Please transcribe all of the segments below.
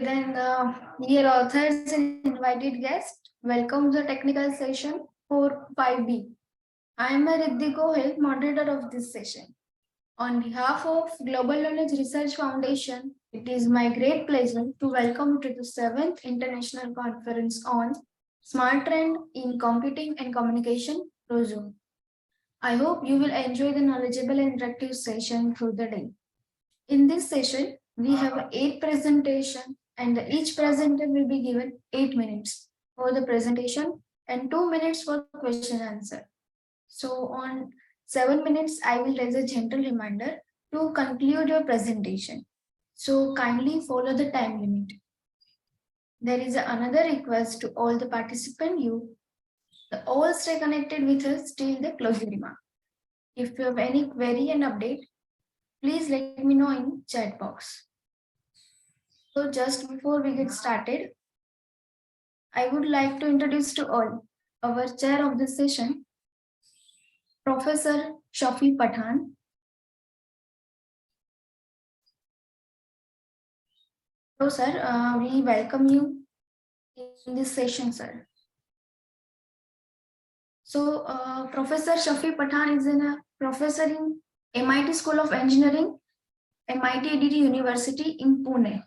Then, dear authors and invited guests, welcome to the technical session 4.5b. I am Riddhi Gohil, moderator of this session. On behalf of Global Knowledge Research Foundation, it is my great pleasure to welcome you to the 7th International Conference on Smart Trend in Computing and Communication through Zoom. I hope you will enjoy the knowledgeable and interactive session through the day. In this session, we have 8 presentation and each presenter will be given 8 minutes for the presentation and 2 minutes for question and answer. So on 7 minutes, I will raise a gentle reminder to conclude your presentation. So kindly follow the time limit. There is another request to all the participants. You all stay connected with us till the closing remark. If you have any query and update, please let me know in chat box. So just before we get started, I would like to introduce to all our chair of this session, Professor Shafi Pathan. So sir, we welcome you in this session, sir. So Professor Shafi Pathan is a professor in MIT School of Engineering, MIT DD University in Pune.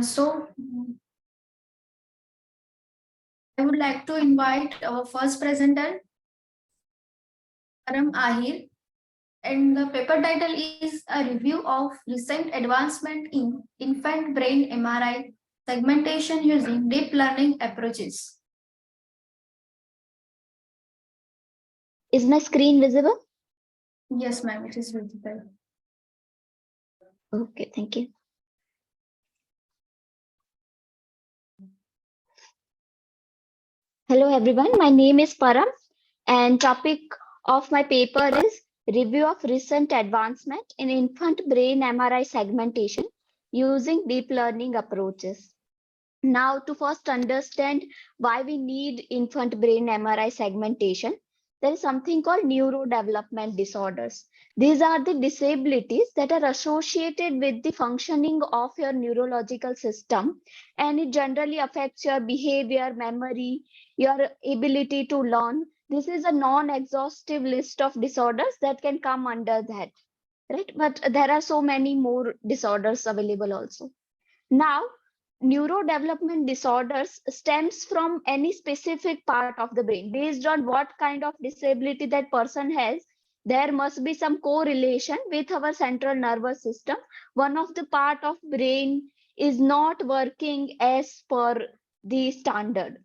So I would like to invite our first presenter, Param Ahir, and the paper title is a review of recent advancement in infant brain MRI segmentation using deep learning approaches. Is my screen visible? Yes, ma'am, it is visible. Okay, thank you. Hello everyone, my name is Param and topic of my paper is review of recent advancement in infant brain MRI segmentation using deep learning approaches. Now to first understand why we need infant brain MRI segmentation, there is something called neurodevelopment disorders. These are the disabilities that are associated with the functioning of your neurological system, and it generally affects your behavior, memory, your ability to learn. This is a non-exhaustive list of disorders that can come under that, right? But there are so many more disorders available also. Now, neurodevelopment disorders stems from any specific part of the brain. Based on what kind of disability that person has, there must be some correlation with our central nervous system. One of the part of brain is not working as per the standard.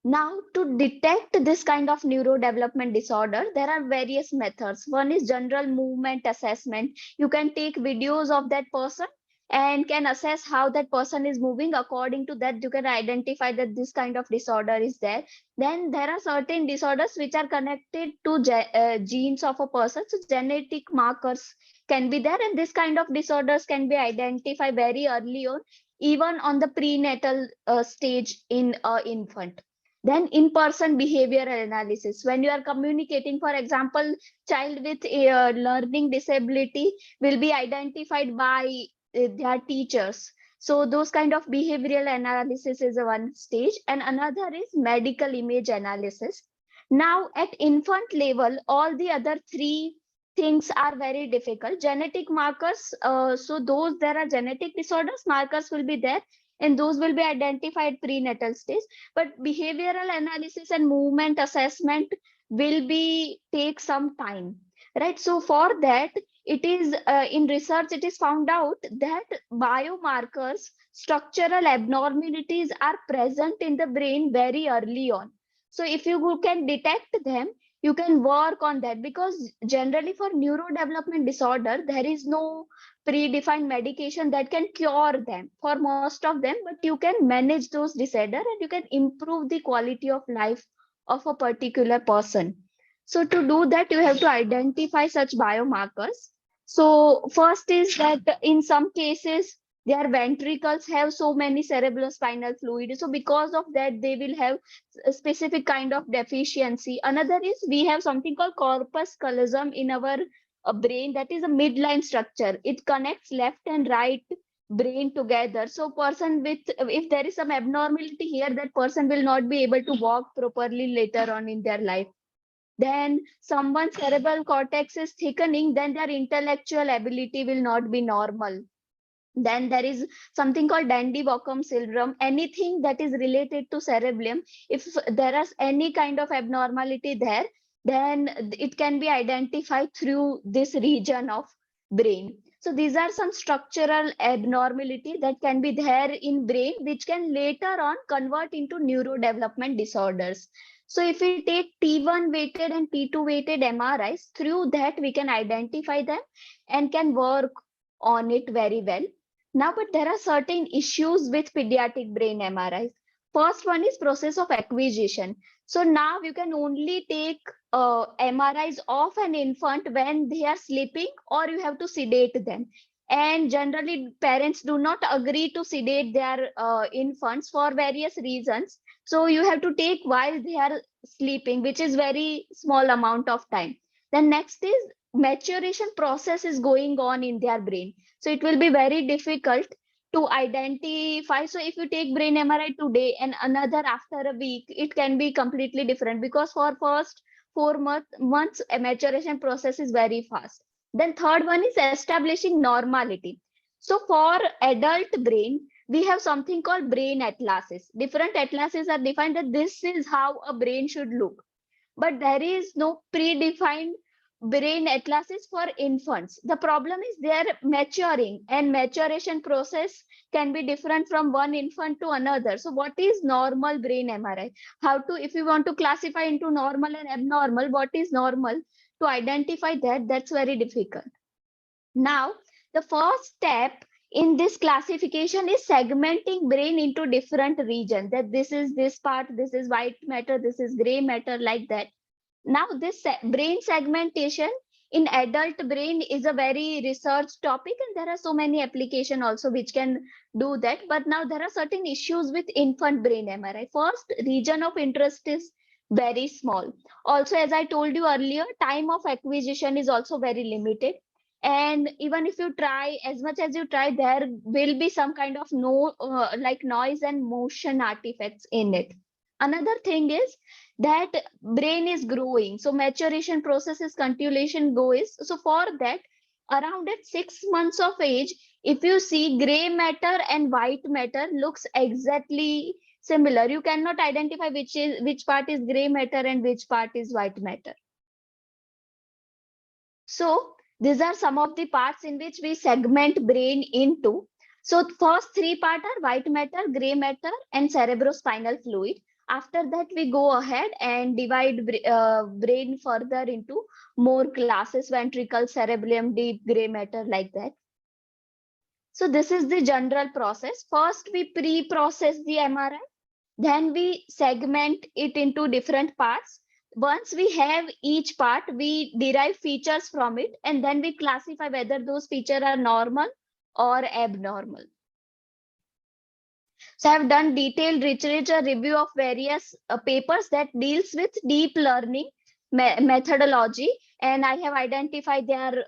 Now, to detect this kind of neurodevelopment disorder, there are various methods. One is general movement assessment. You can take videos of that person and can assess how that person is moving. According to that, you can identify that this kind of disorder is there. Then there are certain disorders which are connected to genes of a person. So genetic markers can be there, and this kind of disorders can be identified very early on, even on the prenatal stage in an infant. Then in-person behavioral analysis. When you are communicating, for example, child with a learning disability will be identified by their teachers. So those kind of behavioral analysis is one stage, and another is medical image analysis. Now at infant level, all the other three things are very difficult. Genetic markers, so those there are genetic disorders, markers will be there, and those will be identified prenatal stage. But behavioral analysis and movement assessment will be take some time, right? So for that, it is in research, it is found out that biomarkers, structural abnormalities are present in the brain very early on. So if you can detect them, you can work on that, because generally for neurodevelopment disorder, there is no predefined medication that can cure them for most of them, but you can manage those disorders and you can improve the quality of life of a particular person. So to do that, you have to identify such biomarkers. So first is that in some cases, their ventricles have so many cerebrospinal fluid. So because of that, they will have a specific kind of deficiency. Another is we have something called corpus callosum in our a brain that is a midline structure. It connects left and right brain together. So person with, if there is some abnormality here, that person will not be able to walk properly later on in their life. Then someone's cerebral cortex is thickening, then their intellectual ability will not be normal. Then there is something called Dandy-Walker syndrome. Anything that is related to cerebellum, if there is any kind of abnormality there, then it can be identified through this region of brain. So these are some structural abnormality that can be there in brain, which can later on convert into neurodevelopment disorders. So if we take T1 weighted and T2 weighted MRIs, through that we can identify them and can work on it very well. Now, but there are certain issues with pediatric brain MRIs. First one is process of acquisition. So now you can only take MRIs of an infant when they are sleeping, or you have to sedate them. And generally, parents do not agree to sedate their infants for various reasons. So you have to take while they are sleeping, which is very small amount of time. Then next is maturation process is going on in their brain. So it will be very difficult to identify. So if you take brain MRI today and another after a week, it can be completely different, because for first 4 months, a maturation process is very fast. Then third one is establishing normality. So for adult brain, we have something called brain atlases. Different atlases are defined that this is how a brain should look. But there is no predefined brain atlases for infants. The problem is they are maturing, and maturation process can be different from one infant to another. So what is normal brain MRI? How to, if you want to classify into normal and abnormal, what is normal? To identify that, that's very difficult. Now, the first step in this classification is segmenting brain into different regions, that this is this part, this is white matter, this is gray matter, like that. Now, this brain segmentation in adult brain is a very research topic, and there are so many applications also which can do that. But now there are certain issues with infant brain MRI. First, region of interest is very small. Also, as I told you earlier, time of acquisition is also very limited. And even if you try, as much as you try, there will be some kind of like noise and motion artifacts in it. Another thing is that brain is growing, so maturation process is continuation goes. So for that, around at 6 months of age, if you see gray matter and white matter looks exactly similar, you cannot identify which part is gray matter and which part is white matter. So these are some of the parts in which we segment brain into. So first three parts are white matter, gray matter, and cerebrospinal fluid. After that, we go ahead and divide brain further into more classes: ventricle, cerebellum, deep gray matter, like that. So this is the general process. First, we pre-process the MRI. Then we segment it into different parts. Once we have each part, we derive features from it, and then we classify whether those features are normal or abnormal. So I've done detailed literature review of various papers that deals with deep learning methodology, and I have identified their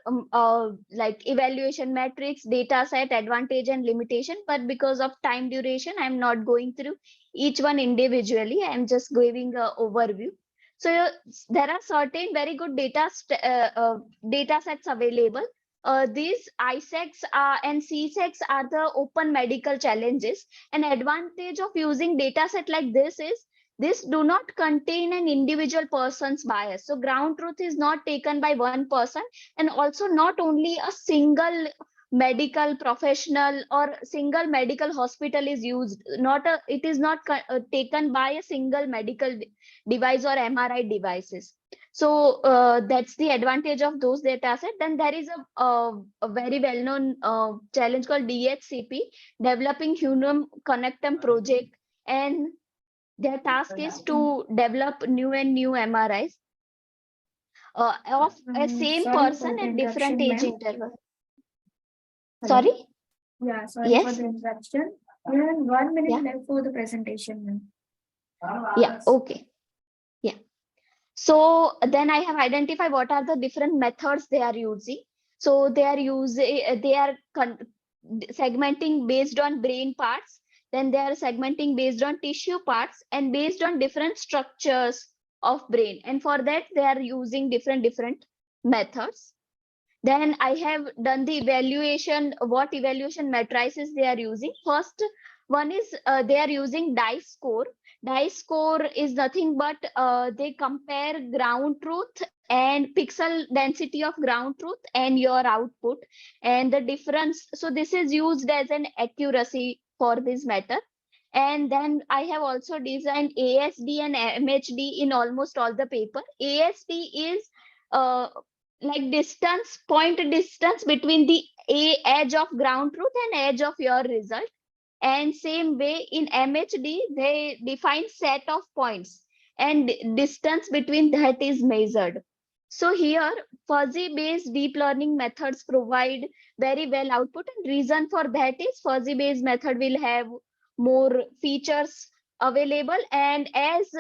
like evaluation metrics, data set, advantage and limitation. But because of time duration, I'm not going through each one individually. I'm just giving an overview. So there are certain very good data sets available. These ISECs and CSECs are the open medical challenges. An advantage of using data set like this is this do not contain an individual person's bias. So ground truth is not taken by one person, and also not only a single medical professional or single medical hospital is used. It is not taken by a single medical device or MRI devices. So that's the advantage of those data set. Then there is a very well-known challenge called DHCP, Developing Human Connectome Project, and their task is to develop new MRIs of a same Sorry person for the at different interruption, age ma'am. interval. Hello? Sorry? Yeah, sorry for Yes? the interruption. We have 1 minute Yeah. left for the presentation, ma'am. Yeah. Okay. Yeah. So then I have identified what are the different methods they are using. So they are segmenting based on brain parts, then they are segmenting based on tissue parts and based on different structures of brain. And for that, they are using different methods. Then I have done the evaluation, what evaluation matrices they are using. First one is they are using dice score. Dice score is nothing but they compare ground truth and pixel density of ground truth and your output and the difference. So this is used as an accuracy for this matter. And then I have also designed ASD and MHD in almost all the paper. ASD is uh, like point distance between the edge of ground truth and edge of your result. And same way in MHD, they define set of points and distance between that is measured. So here, fuzzy based deep learning methods provide very well output, and reason for that is fuzzy based method will have more features available, and as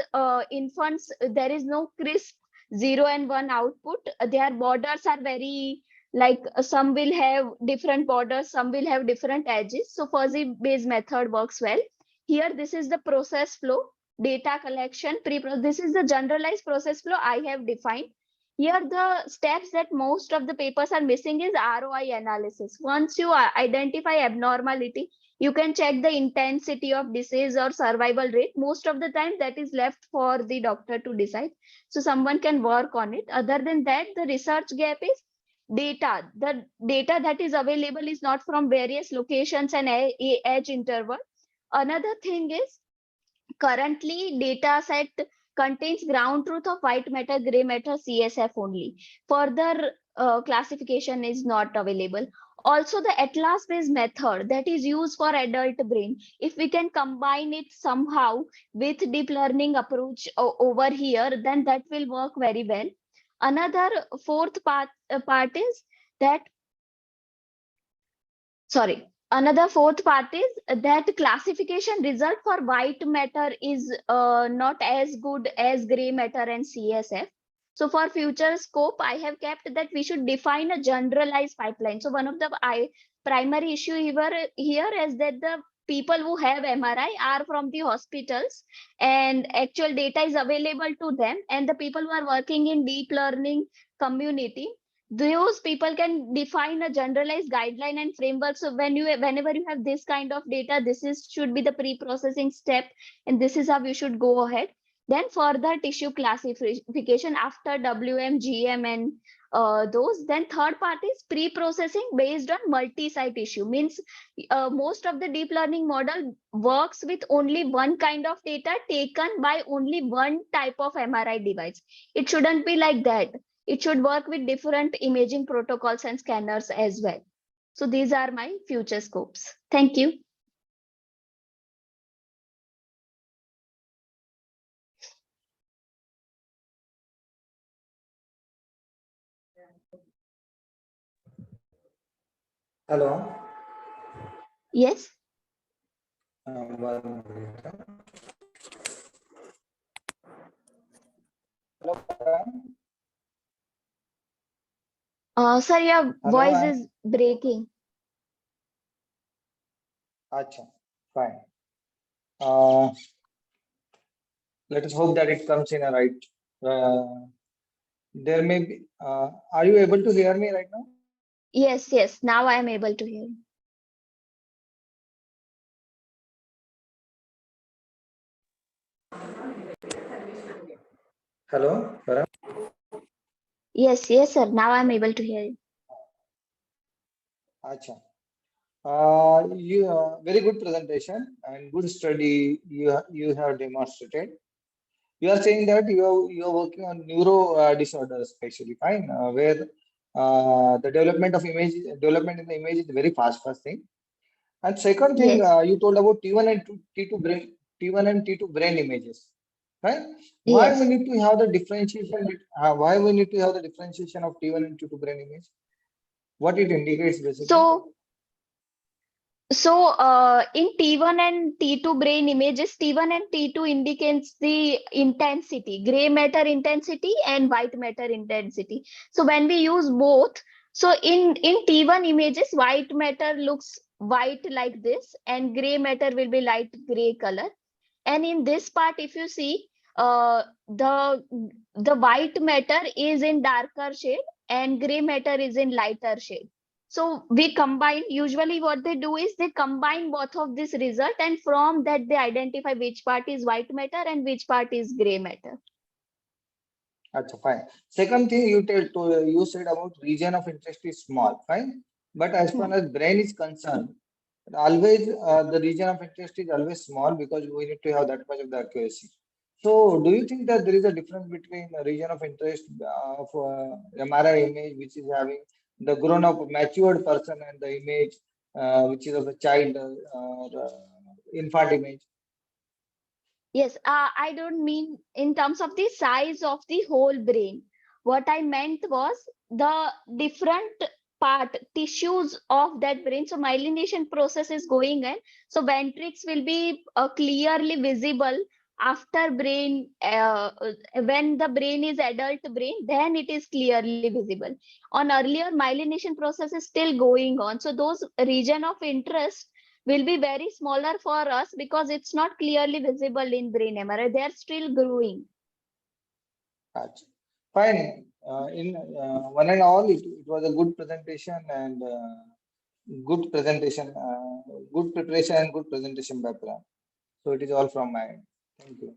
infants there is no crisp 0 and 1 output. Their borders are very like some will have different borders, some will have different edges. So fuzzy based method works well. Here this is the process flow, data collection, this is the generalized process flow I have defined. Here the steps that most of the papers are missing is ROI analysis. Once you identify abnormality, you can check the intensity of disease or survival rate. Most of the time that is left for the doctor to decide. So someone can work on it. Other than that, the research gap is data. The data that is available is not from various locations and edge interval. Another thing is currently data set contains ground truth of white matter, gray matter, CSF only. Further classification is not available. Also the atlas based method that is used for adult brain, if we can combine it somehow with deep learning approach over here, then that will work very well. Another fourth part is that, sorry, another fourth part is that classification result for white matter is not as good as gray matter and CSF. So for future scope, I have kept that we should define a generalized pipeline. So one of the primary issue here is that the people who have MRI are from the hospitals and actual data is available to them, and the people who are working in deep learning community, those people can define a generalized guideline and framework. So whenever you have this kind of data, this is should be the pre-processing step, and this is how you should go ahead. Then further tissue classification after WM, GM, and those. Then third part is pre-processing based on multi-site issue. Means most of the deep learning model works with only one kind of data taken by only one type of MRI device. It shouldn't be like that. It should work with different imaging protocols and scanners as well. So these are my future scopes. Thank you. Hello. Yes. One minute. Hello. Sir, your voice is breaking. Acha, fine. Let us hope that it comes in a right. There may be. Are you able to hear me right now? Yes, yes. Now I am able to hear you. Hello, Param. Yes, yes, sir. Now I'm able to hear you. Acha. You very good presentation and good study you have demonstrated. You are saying that you are working on neuro disorders, especially fine, where the development in the image is very fast thing. And second thing, Yes, you told about T1 and T1 and T2 brain images, right? Why we yes. need to have the differentiation? Why we need to have the differentiation of T1 and T2 brain image? What it indicates basically? So So in T1 and T2 brain images, T1 and T2 indicates the intensity, gray matter intensity and white matter intensity. So when we use both, so in T1 images, white matter looks white like this and gray matter will be light gray color. And in this part, if you see, the white matter is in darker shade and gray matter is in lighter shade. So we combine, usually what they do is they combine both of this result, and from that they identify which part is white matter and which part is gray matter. Acha, fine. Second thing you said about region of interest is small, fine. But as far as brain is concerned, always the region of interest is always small because we need to have that much of the accuracy. So, do you think that there is a difference between the region of interest of MRI image, which is having the grown-up, matured person, and the image which is of a child or infant image? Yes, I don't mean in terms of the size of the whole brain. What I meant was the different part, tissues of that brain. So myelination process is going on. So ventrix will be clearly visible after brain, when the brain is adult brain, then it is clearly visible. On earlier, myelination process is still going on. So those region of interest will be very smaller for us because it's not clearly visible in brain MRI. They are still growing. Acha. Fine. In one and all, it was a good presentation and good presentation, good preparation and good presentation background. So it is all from my end. Thank you.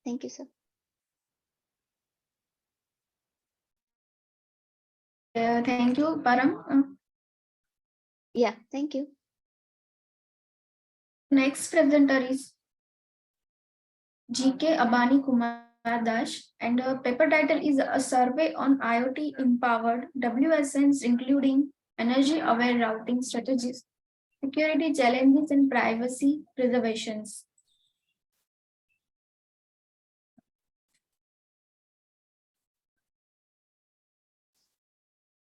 Thank you, sir. Thank you, Param. Yeah, thank you. Next presenter is GK Abani Kumar Dash, and the paper title is A Survey on IoT Empowered WSNs, including energy aware routing strategies, security challenges, and privacy preservations.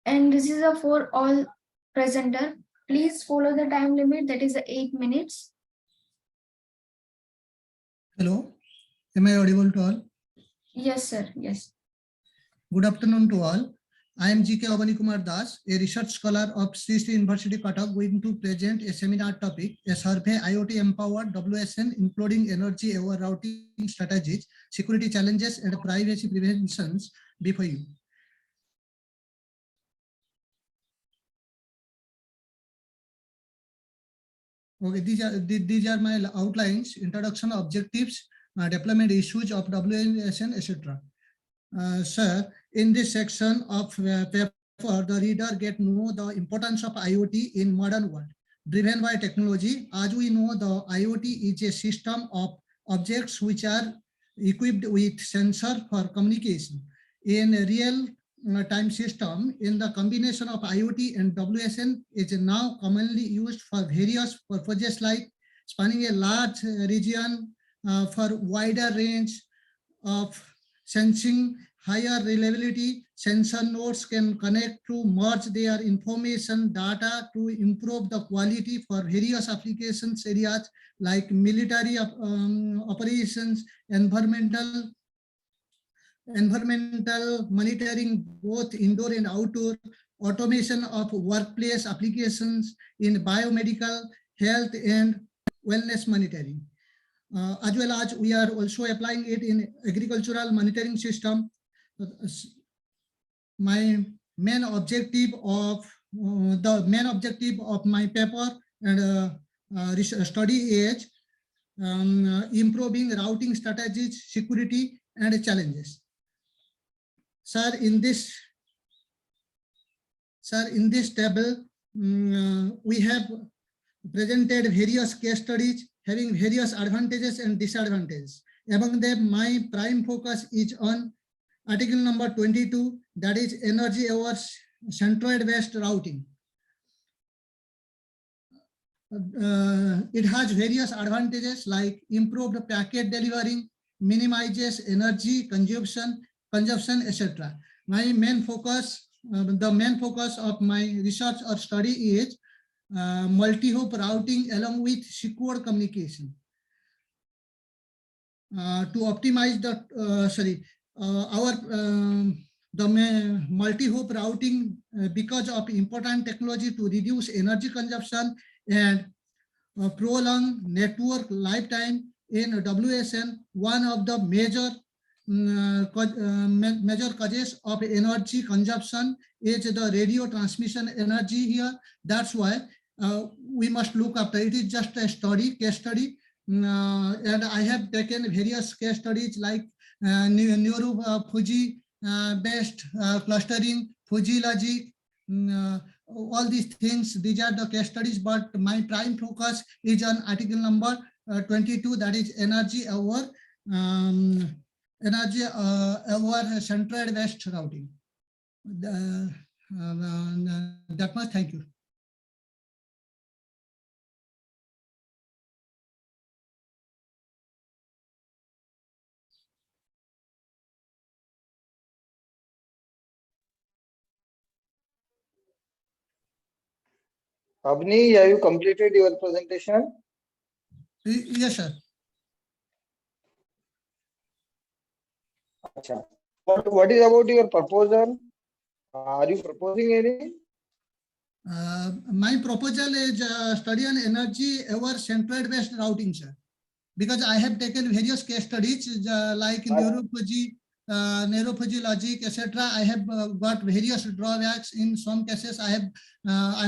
And this is a for all presenter. Please follow the time limit, that is 8 minutes. Hello, am I audible to all? Yes, sir. Yes. Good afternoon to all. I am GK Abani Kumar Das, a research scholar of Sri Sri University Cuttack, going to present a seminar topic, a survey IoT empowered WSN, including energy aware routing strategies, security challenges, and privacy preventions before you. Okay, these are my outlines: introduction, objectives, deployment issues of WSN, etc. Sir, in this section of paper, the reader get know the importance of IoT in modern world. Driven by technology, as we know, the IoT is a system of objects which are equipped with sensor for communication. In a real time system, in the combination of IoT and WSN is now commonly used for various purposes like spanning a large region for wider range of sensing, higher reliability. Sensor nodes can connect to merge their information data to improve the quality for various applications areas like military operations, environmental monitoring, both indoor and outdoor, automation of workplace applications in biomedical, health and wellness monitoring. As well as we are also applying it in agricultural monitoring system. My main objective of my paper and study is improving routing strategies, security and challenges. Sir, in this table, we have presented various case studies having various advantages and disadvantages. Among them, my prime focus is on article number 22, that is energy aware centroid-based routing. It has various advantages like improved packet delivering, minimizes energy consumption, etc. My main focus, the main focus of my research or study is multi-hop routing along with secure communication. To optimize the multi-hop routing because of important technology to reduce energy consumption and prolong network lifetime in WSN. One of the major causes of energy consumption is the radio transmission energy here. That's why we must look after it. Is just a case study. And I have taken various case studies like Neuro Fuji based clustering, Fuji logic, all these things. These are the case studies, but my prime focus is on article number 22, that is energy over centered west routing. That much. Thank you. Abni, have you completed your presentation? Yes, sir. Achha. What is about your proposal? Are you proposing any? My proposal is study on energy over centered west routing, sir. Because I have taken various case studies like neurophagy logic, etc. I have got various drawbacks. In some cases, I have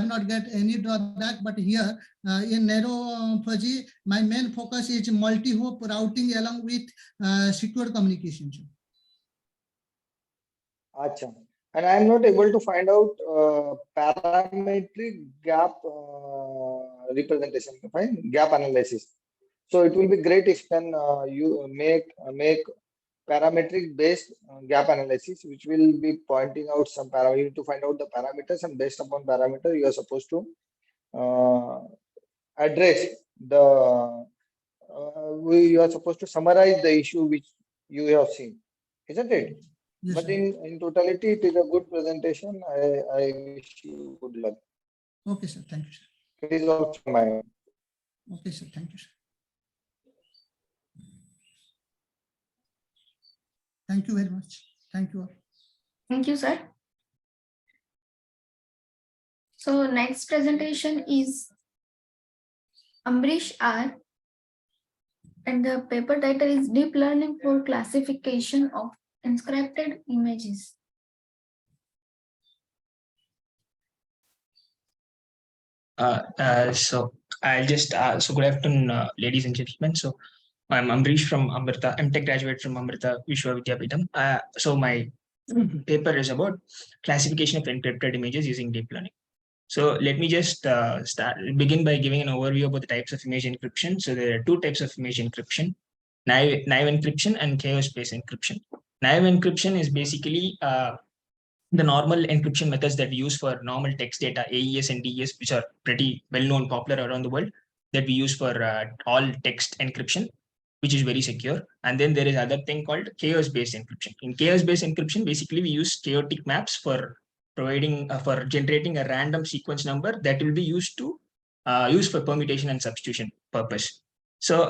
not got any drawback. But here in neurophagy, my main focus is multi-hop routing along with secure communication. Achha. And I am not able to find out parametric gap representation, fine? Gap analysis. So it will be great if then you make parametric based gap analysis, which will be pointing out some parameters. You need to find out the parameters, and based upon parameter, you are supposed to address the. You are supposed to summarize the issue which you have seen, isn't it? Yes, but sir. in totality, it is a good presentation. I wish you good luck. Okay, sir. Thank you, sir. It is all from my end. Okay, sir. Thank you, sir. Thank you very much. Thank you all. Thank you, sir. So next presentation is Amrish R. And the paper title is Deep Learning for Classification of Encrypted Images. So I'll just so good afternoon, ladies and gentlemen. So I'm Amrish from Amrita. I'm tech graduate from Amrita Vishwa Vidyapeetham. So my paper is about classification of encrypted images using deep learning. So let me just begin by giving an overview about the types of image encryption. So there are two types of image encryption: naive encryption and chaos-based encryption. Naive encryption is basically the normal encryption methods that we use for normal text data, AES and DES, which are pretty well known, popular around the world, that we use for all text encryption, which is very secure. And then there is other thing called chaos-based encryption. In chaos-based encryption, basically we use chaotic maps for providing for generating a random sequence number that will be used to use for permutation and substitution purpose. So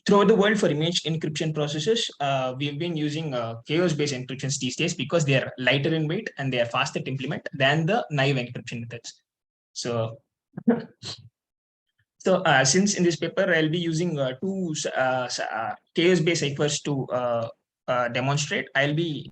throughout the world for image encryption processes, we've been using chaos-based encryptions these days because they are lighter in weight and they are faster to implement than the naive encryption methods. So, since in this paper I'll be using two chaos-based ciphers to demonstrate, I'll be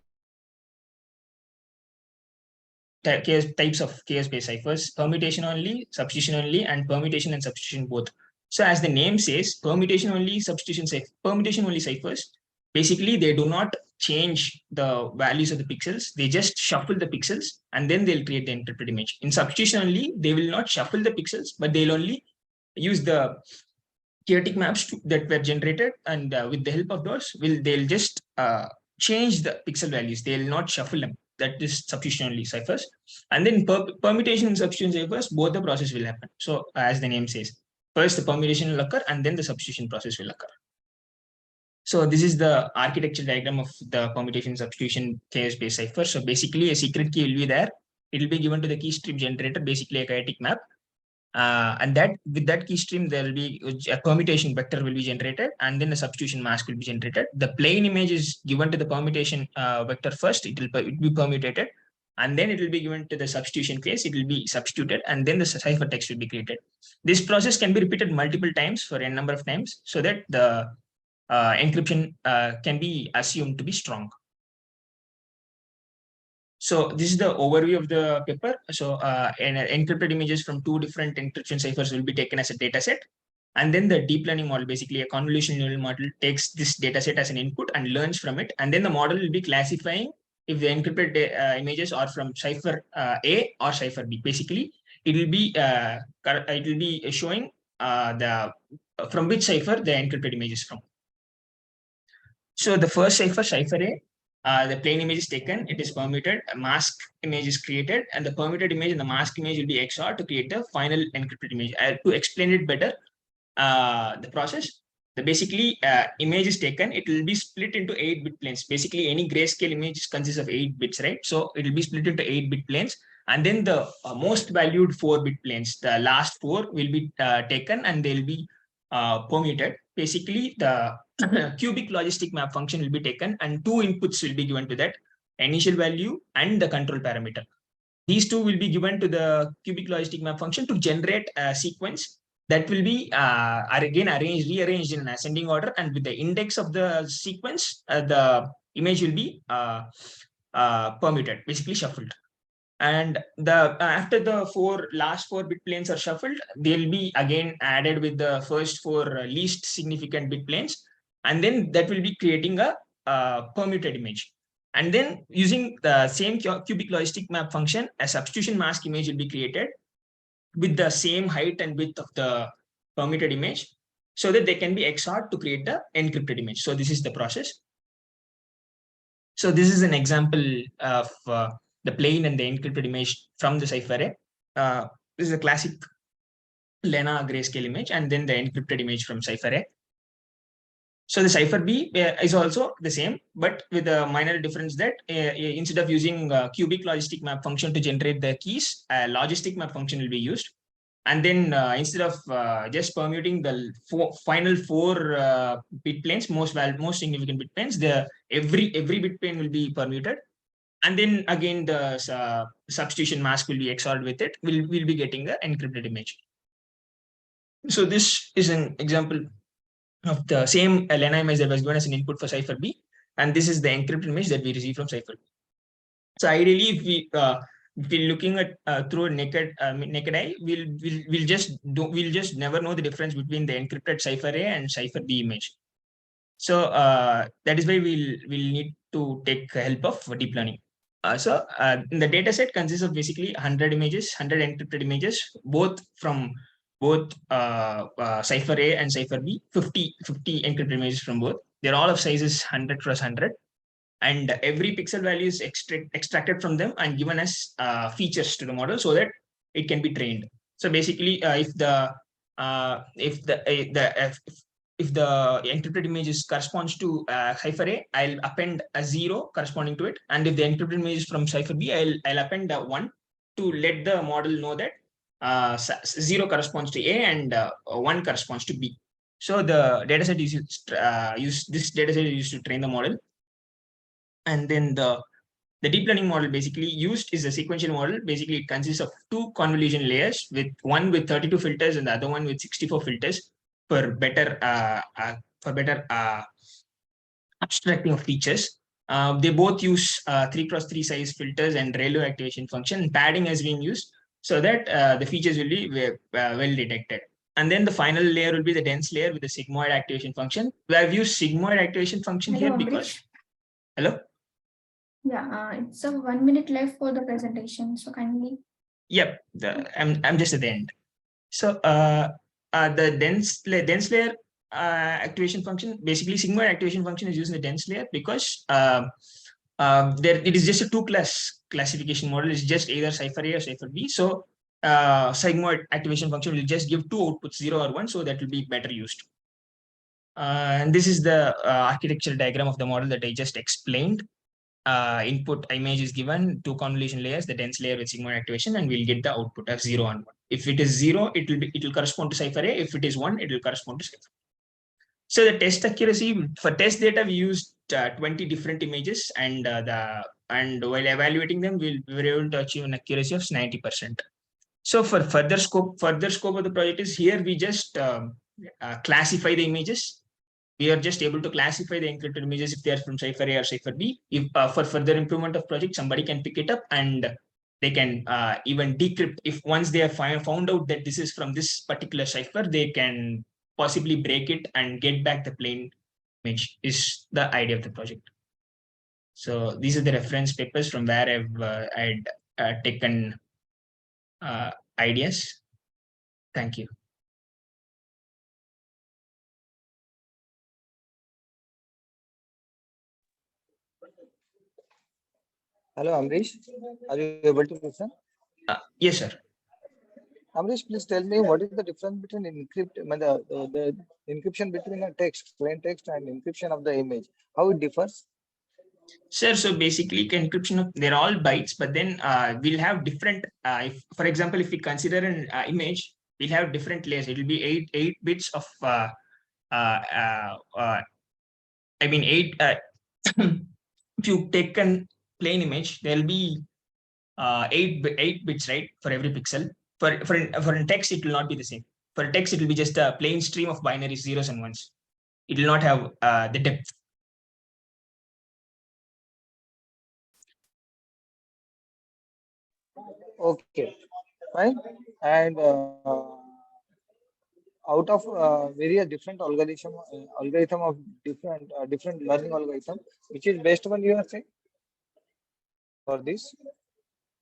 types of chaos-based ciphers: permutation only, substitution only, and permutation and substitution both. So as the name says, permutation only ciphers, basically they do not change the values of the pixels. They just shuffle the pixels and then they'll create the encrypted image. In substitution only, they will not shuffle the pixels, but they'll only use the chaotic maps that were generated, and with the help of those, they'll just change the pixel values. They'll not shuffle them. That is substitution only ciphers. And then permutation and substitution ciphers, both the process will happen. So as the name says, first the permutation will occur and then the substitution process will occur. So this is the architecture diagram of the permutation substitution chaos-based cipher. So basically a secret key will be there. It will be given to the key strip generator, basically a chaotic map. And that with that key stream, there will be a permutation vector will be generated, and then a substitution mask will be generated. The plain image is given to the permutation vector first. It will be permutated, and then it will be given to the substitution phase. It will be substituted, and then the ciphertext will be created. This process can be repeated multiple times for n number of times, so that the encryption can be assumed to be strong. So this is the overview of the paper. So encrypted images from two different encryption ciphers will be taken as a data set. And then the deep learning model, basically a convolutional neural model, takes this data set as an input and learns from it. And then the model will be classifying if the encrypted images are from cipher A or cipher B. Basically, it will be showing the from which cipher the encrypted image is from. So the first cipher, cipher A, the plain image is taken, it is permuted, a mask image is created, and the permuted image and the mask image will be XOR to create the final encrypted image. To explain it better, the process, basically image is taken, it will be split into 8-bit planes. Basically, any grayscale image consists of 8 bits, right? So it will be split into 8-bit planes, and then the most valued 4-bit planes, the last 4 will be taken, and they'll be permuted. Basically, the cubic logistic map function will be taken, and 2 inputs will be given to that, initial value and the control parameter. These 2 will be given to the cubic logistic map function to generate a sequence that will be again rearranged in an ascending order, and with the index of the sequence, the image will be permuted, basically shuffled. And the after the last 4-bit planes are shuffled, they'll be again added with the first 4 least significant bit planes, and then that will be creating a permuted image. And then using the same cubic logistic map function, a substitution mask image will be created with the same height and width of the permuted image, so that they can be XORed to create the encrypted image. So this is the process. So this is an example of the plain and the encrypted image from the cipher A. This is a classic Lena grayscale image, and then the encrypted image from cipher A. So the cipher B is also the same, but with a minor difference that instead of using cubic logistic map function to generate the keys, a logistic map function will be used. And then instead of just permuting the final 4 bit planes, most significant bit planes, every bit plane will be permuted. And then again, the substitution mask will be XORed with it. We'll be getting the encrypted image. So this is an example of the same Lena image that was given as an input for cipher B, and this is the encrypted image that we receive from cipher B. So ideally, if we're looking at through a naked eye, we'll just never know the difference between the encrypted cipher A and cipher B image. So that is why we'll need to take help of deep learning. The data set consists of basically 100 images, 100 encrypted images, both from cipher A and cipher B, 50 encrypted images from both. They're all of sizes 100 cross 100. And every pixel value is extracted from them and given as features to the model so that it can be trained. So basically, if the encrypted image corresponds to cipher A, I'll append a 0 corresponding to it, and if the encrypted image is from cipher B, I'll append a 1 to let the model know that 0 corresponds to A and 1 corresponds to B. So the dataset is this dataset is used to train the model. And then the deep learning model basically used is a sequential model. Basically, it consists of 2 convolution layers, with one with 32 filters and the other one with 64 filters for better abstracting of features. They both use 3x3 size filters and ReLU activation function. Padding has been used so that the features will be well detected. And then the final layer will be the dense layer with the sigmoid activation function. We have used sigmoid activation function here because... Hello? Yeah, it's a 1 minute left for the presentation, so kindly. Yep, I'm just at the end. So the dense layer activation function, basically sigmoid activation function is used in the dense layer because it is just a 2-class classification model. It's just either cipher A or cipher B. So sigmoid activation function will just give 2 outputs, 0 or 1, so that will be better used. And this is the architectural diagram of the model that I just explained. Input image is given, 2 convolution layers, the dense layer with sigmoid activation, and we'll get the output of 0 and 1. If it is 0, it will correspond to cipher A. If it is 1, it will correspond to cipher. So the test accuracy for test data, we used 20 different images, and while evaluating them, we were able to achieve an accuracy of 90%. So for further scope of the project is here we just classify the images. We are just able to classify the encrypted images if they are from cipher A or cipher B. If for further improvement of project, somebody can pick it up and they can even decrypt. If once they have found out that this is from this particular cipher, they can possibly break it and get back the plain image. Is the idea of the project. So these are the reference papers from where I'd taken ideas. Thank you. Hello, Amrish. Are you able to listen? Yes, sir. Amrish, please tell me what is the difference between the encryption between a text, plain text, and encryption of the image? How it differs? Sir, so basically encryption, they're all bytes, but then we'll have different, if, for example, if we consider an image, we'll have different layers. It will be eight bits of, I mean, if you take a plain image, there'll be eight bits, right, for every pixel. For text, it will not be the same. For text, it will be just a plain stream of binaries, zeros and ones. It will not have the depth. Okay, fine. And out of various different algorithm of different learning algorithm, which is best one you are saying for this?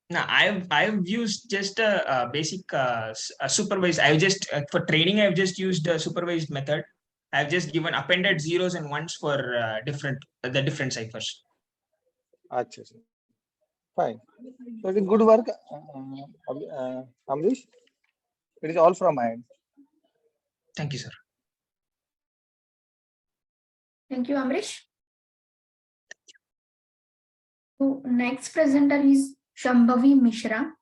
No, I've used just a basic a supervised. I've just for training, I've just used a supervised method. I've just given appended zeros and ones for the different ciphers. Acha, sir. Fine. So it is good work, Amrish. It is all from my end. Thank you, sir. Thank you, Amrish. So next presenter is Shambhavi Mishra,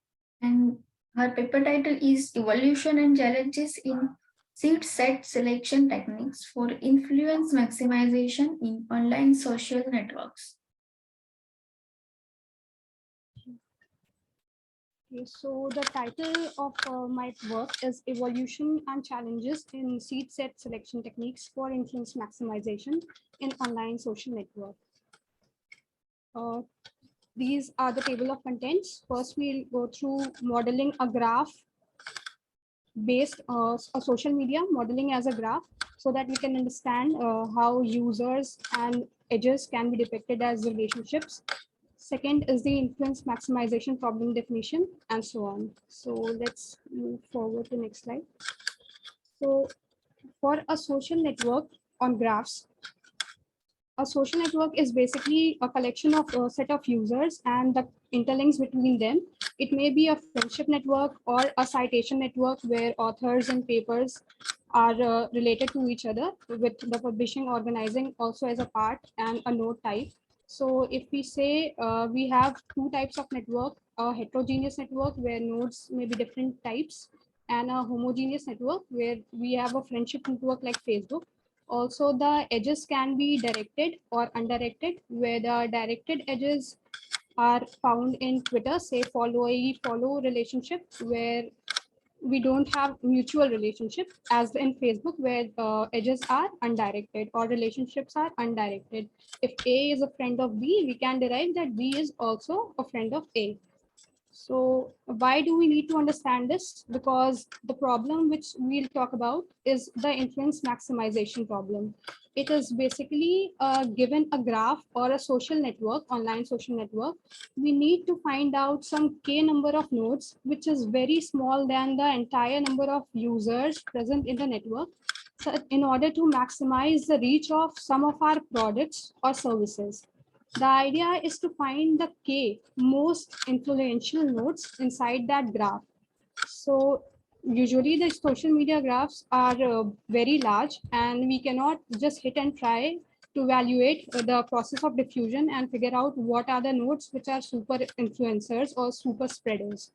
and her paper title is Evolution and Challenges in Seed Set Selection Techniques for Influence Maximization in Online Social Networks. Okay, so the title of my work is Evolution and Challenges in Seed Set Selection Techniques for Influence Maximization in Online Social Network. These are the table of contents. First, we'll go through modeling a graph based on a social media, modeling as a graph, so that we can understand how users and edges can be depicted as relationships. Second is the influence maximization problem definition, and so on. So let's move forward to the next slide. So for a social network on graphs, a social network is basically a collection of a set of users and the interlinks between them. It may be a friendship network or a citation network where authors and papers are related to each other, with the publishing organizing also as a part and a node type. So if we say we have two types of network, a heterogeneous network where nodes may be different types, and a homogeneous network where we have a friendship network like Facebook. Also, the edges can be directed or undirected, where the directed edges are found in Twitter, say follow relationship, where we don't have mutual relationship, as in Facebook, where edges are undirected or relationships are undirected. If A is a friend of B, we can derive that B is also a friend of A. So why do we need to understand this? Because the problem which we'll talk about is the influence maximization problem. It is basically given a graph or a social network, online social network. We need to find out some K number of nodes, which is very small than the entire number of users present in the network. So in order to maximize the reach of some of our products or services. The idea is to find the K most influential nodes inside that graph. So usually the social media graphs are very large, and we cannot just hit and try to evaluate the process of diffusion and figure out what are the nodes which are super influencers or super spreaders.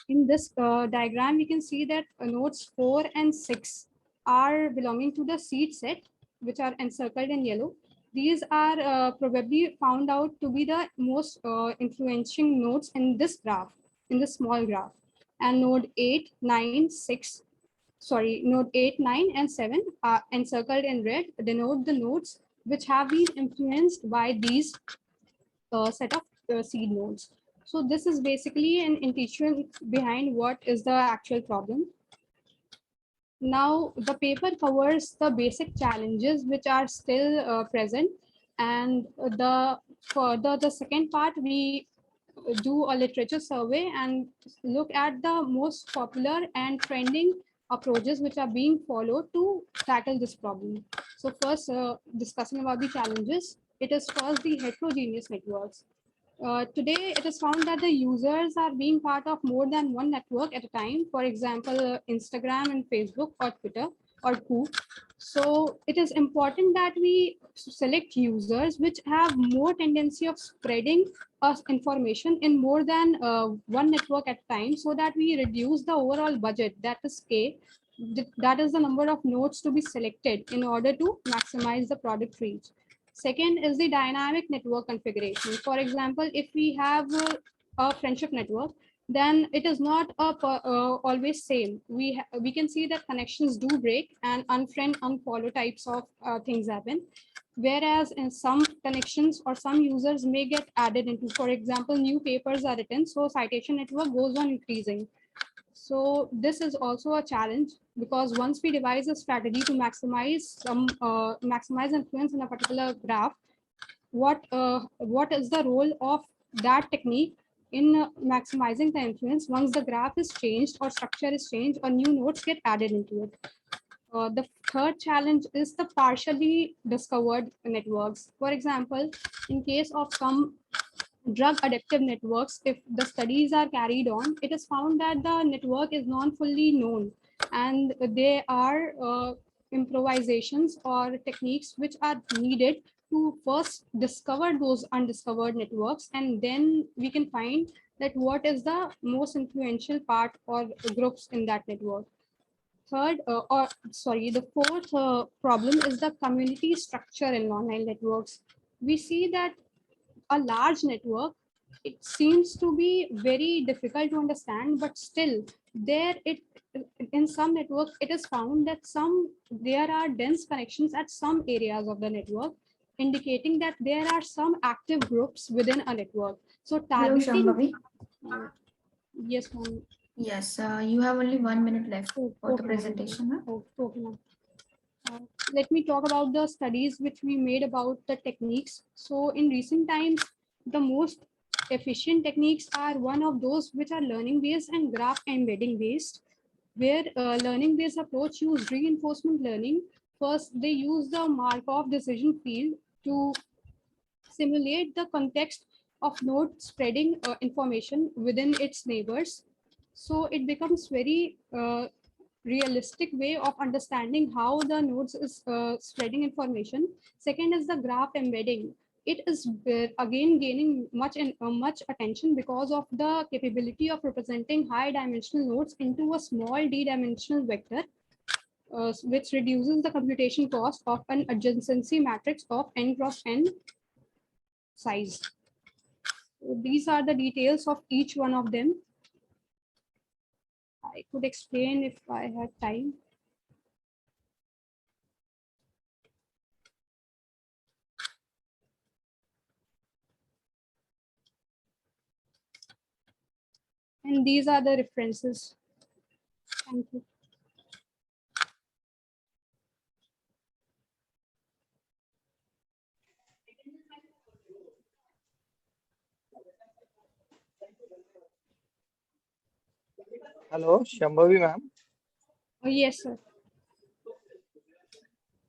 In this diagram, we can see that nodes 4 and 6 are belonging to the seed set, which are encircled in yellow. These are probably found out to be the most influencing nodes in this graph, in this small graph. And node 8, 9, 6, sorry, node 8, 9, and 7 are encircled in red, denote the nodes which have been influenced by these set of seed nodes. So this is basically an intuition behind what is the actual problem. Now, the paper covers the basic challenges which are still present, and the second part, we do a literature survey and look at the most popular and trending approaches which are being followed to tackle this problem. So first, discussing about the challenges, it is first the heterogeneous networks. Today, it is found that the users are being part of more than one network at a time. For example, Instagram and Facebook or Twitter or Coop. So it is important that we select users which have more tendency of spreading us information in more than one network at a time, so that we reduce the overall budget, that is K. That is the number of nodes to be selected in order to maximize the product reach. Second is the dynamic network configuration. For example, if we have a friendship network, then it is not always same. We can see that connections do break and unfriend, unfollow types of things happen. Whereas in some connections or some users may get added into, for example, new papers are written, so citation network goes on increasing. So this is also a challenge, because once we devise a strategy to maximize influence in a particular graph, what is the role of that technique in maximizing the influence once the graph is changed or structure is changed or new nodes get added into it. The third challenge is the partially discovered networks. For example, in case of some drug addictive networks, if the studies are carried on, it is found that the network is not fully known, and there are improvisations or techniques which are needed to first discover those undiscovered networks, and then we can find that what is the most influential part or groups in that network. The fourth problem is the community structure in online networks. We see that a large network, it seems to be very difficult to understand, but still there it in some networks it is found that there are dense connections at some areas of the network, indicating that there are some active groups within a network. So Hello, targeting. Shambhavi. Yes, ma'am. Yes, you have only 1 minute left for the Okay, ma'am. presentation. Huh? Okay, ma'am. Let me talk about the studies which we made about the techniques. So in recent times, the most efficient techniques are one of those which are learning based and graph embedding based, where learning based approach use reinforcement learning. First, they use the Markov decision field to simulate the context of node spreading information within its neighbors. So it becomes very realistic way of understanding how the nodes is spreading information. Second is the graph embedding. It is again gaining much attention because of the capability of representing high dimensional nodes into a small d-dimensional vector, which reduces the computation cost of an adjacency matrix of n cross n size. So these are the details of each one of them. I could explain if I had time. And these are the references. Thank you. Hello, Shambhavi ma'am. Oh, yes, sir.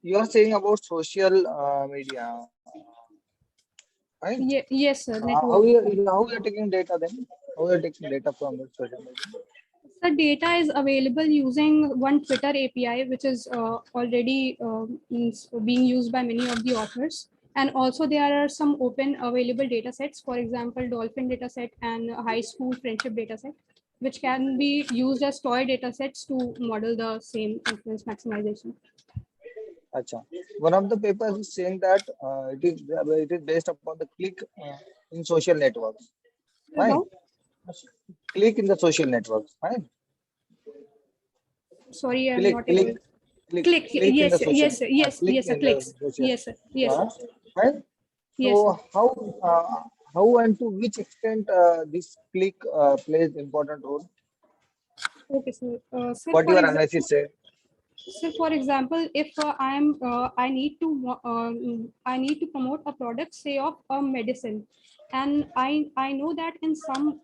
You are saying about social media, right? Yes, sir. How you are taking data then? How you are taking data from the social media? The data is available using one Twitter API, which is already being used by many of the authors. And also there are some open available data sets, for example, Dolphin dataset and high school friendship dataset. which can be used as toy data sets to model the same influence maximization. Acha. One of the papers is saying that it is based upon the click in social networks. Fine. About, Click in the social networks. Fine. sorry, I'm Click, not click, able. click, Click, click in the yes, social. yes, yes, Click yes, in the clicks. social. Yes, sir. Yes, sir. Fine. Yes, sir. So how and to which extent this click plays important role? Okay, sir. Sir, What for your example, analysis say? so, for example, if I need to promote a product, say of a medicine, and I know that in some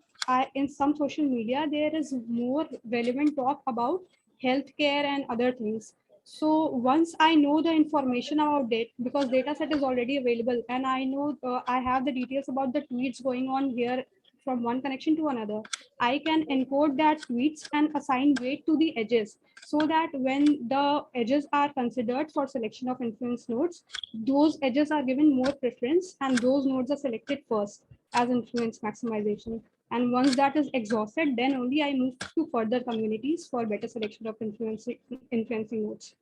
social media there is more relevant talk about healthcare and other things. So once I know the information about it, because data set is already available, and I know I have the details about the tweets going on here from one connection to another, I can encode that tweets and assign weight to the edges, so that when the edges are considered for selection of influence nodes, those edges are given more preference and those nodes are selected first as influence maximization. And once that is exhausted, then only I move to further communities for better selection of influencing nodes.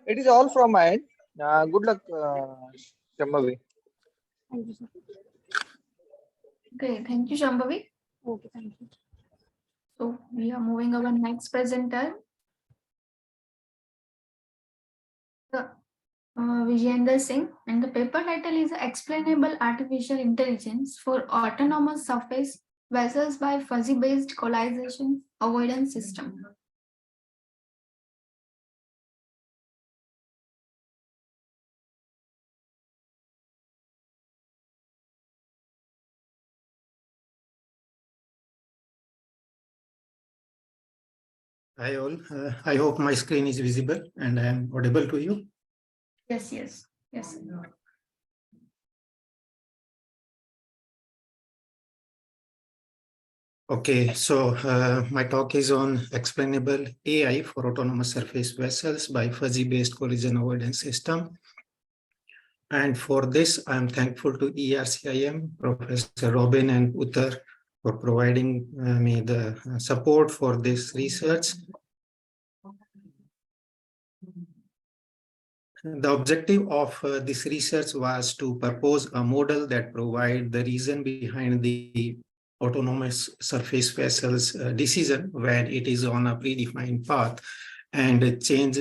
It is all from my end. Good luck, Shambhavi. Thank you, sir. Okay, thank you, Shambhavi. Okay, thank you. So we are moving our next presenter. Vijayendra Singh, and the paper title is Explainable Artificial Intelligence for Autonomous Surface Vessels by Fuzzy-Based Collision Avoidance System. Hi all, I hope my screen is visible and I am audible to you. Yes, yes, yes. Okay, so my talk is on explainable AI for autonomous surface vessels by fuzzy-based collision avoidance system. And for this, I'm thankful to ERCIM, Professor Robin and Uttar for providing me the support for this research. The objective of this research was to propose a model that provide the reason behind the autonomous surface vessels decision when it is on a predefined path and change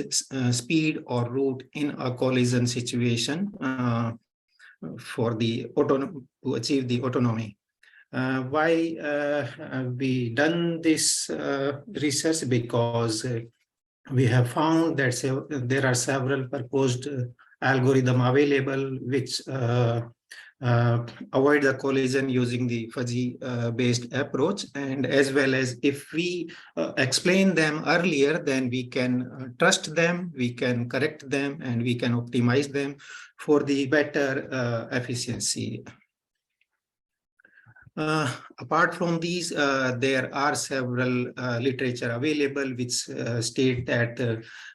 speed or route in a collision situation for the to achieve the autonomy. Why we done this research? Because we have found that there are several proposed algorithm available which avoid the collision using the fuzzy based approach, and as well as if we explain them earlier, then we can trust them, we can correct them, and we can optimize them for the better efficiency. Apart from these, there are several literature available which state that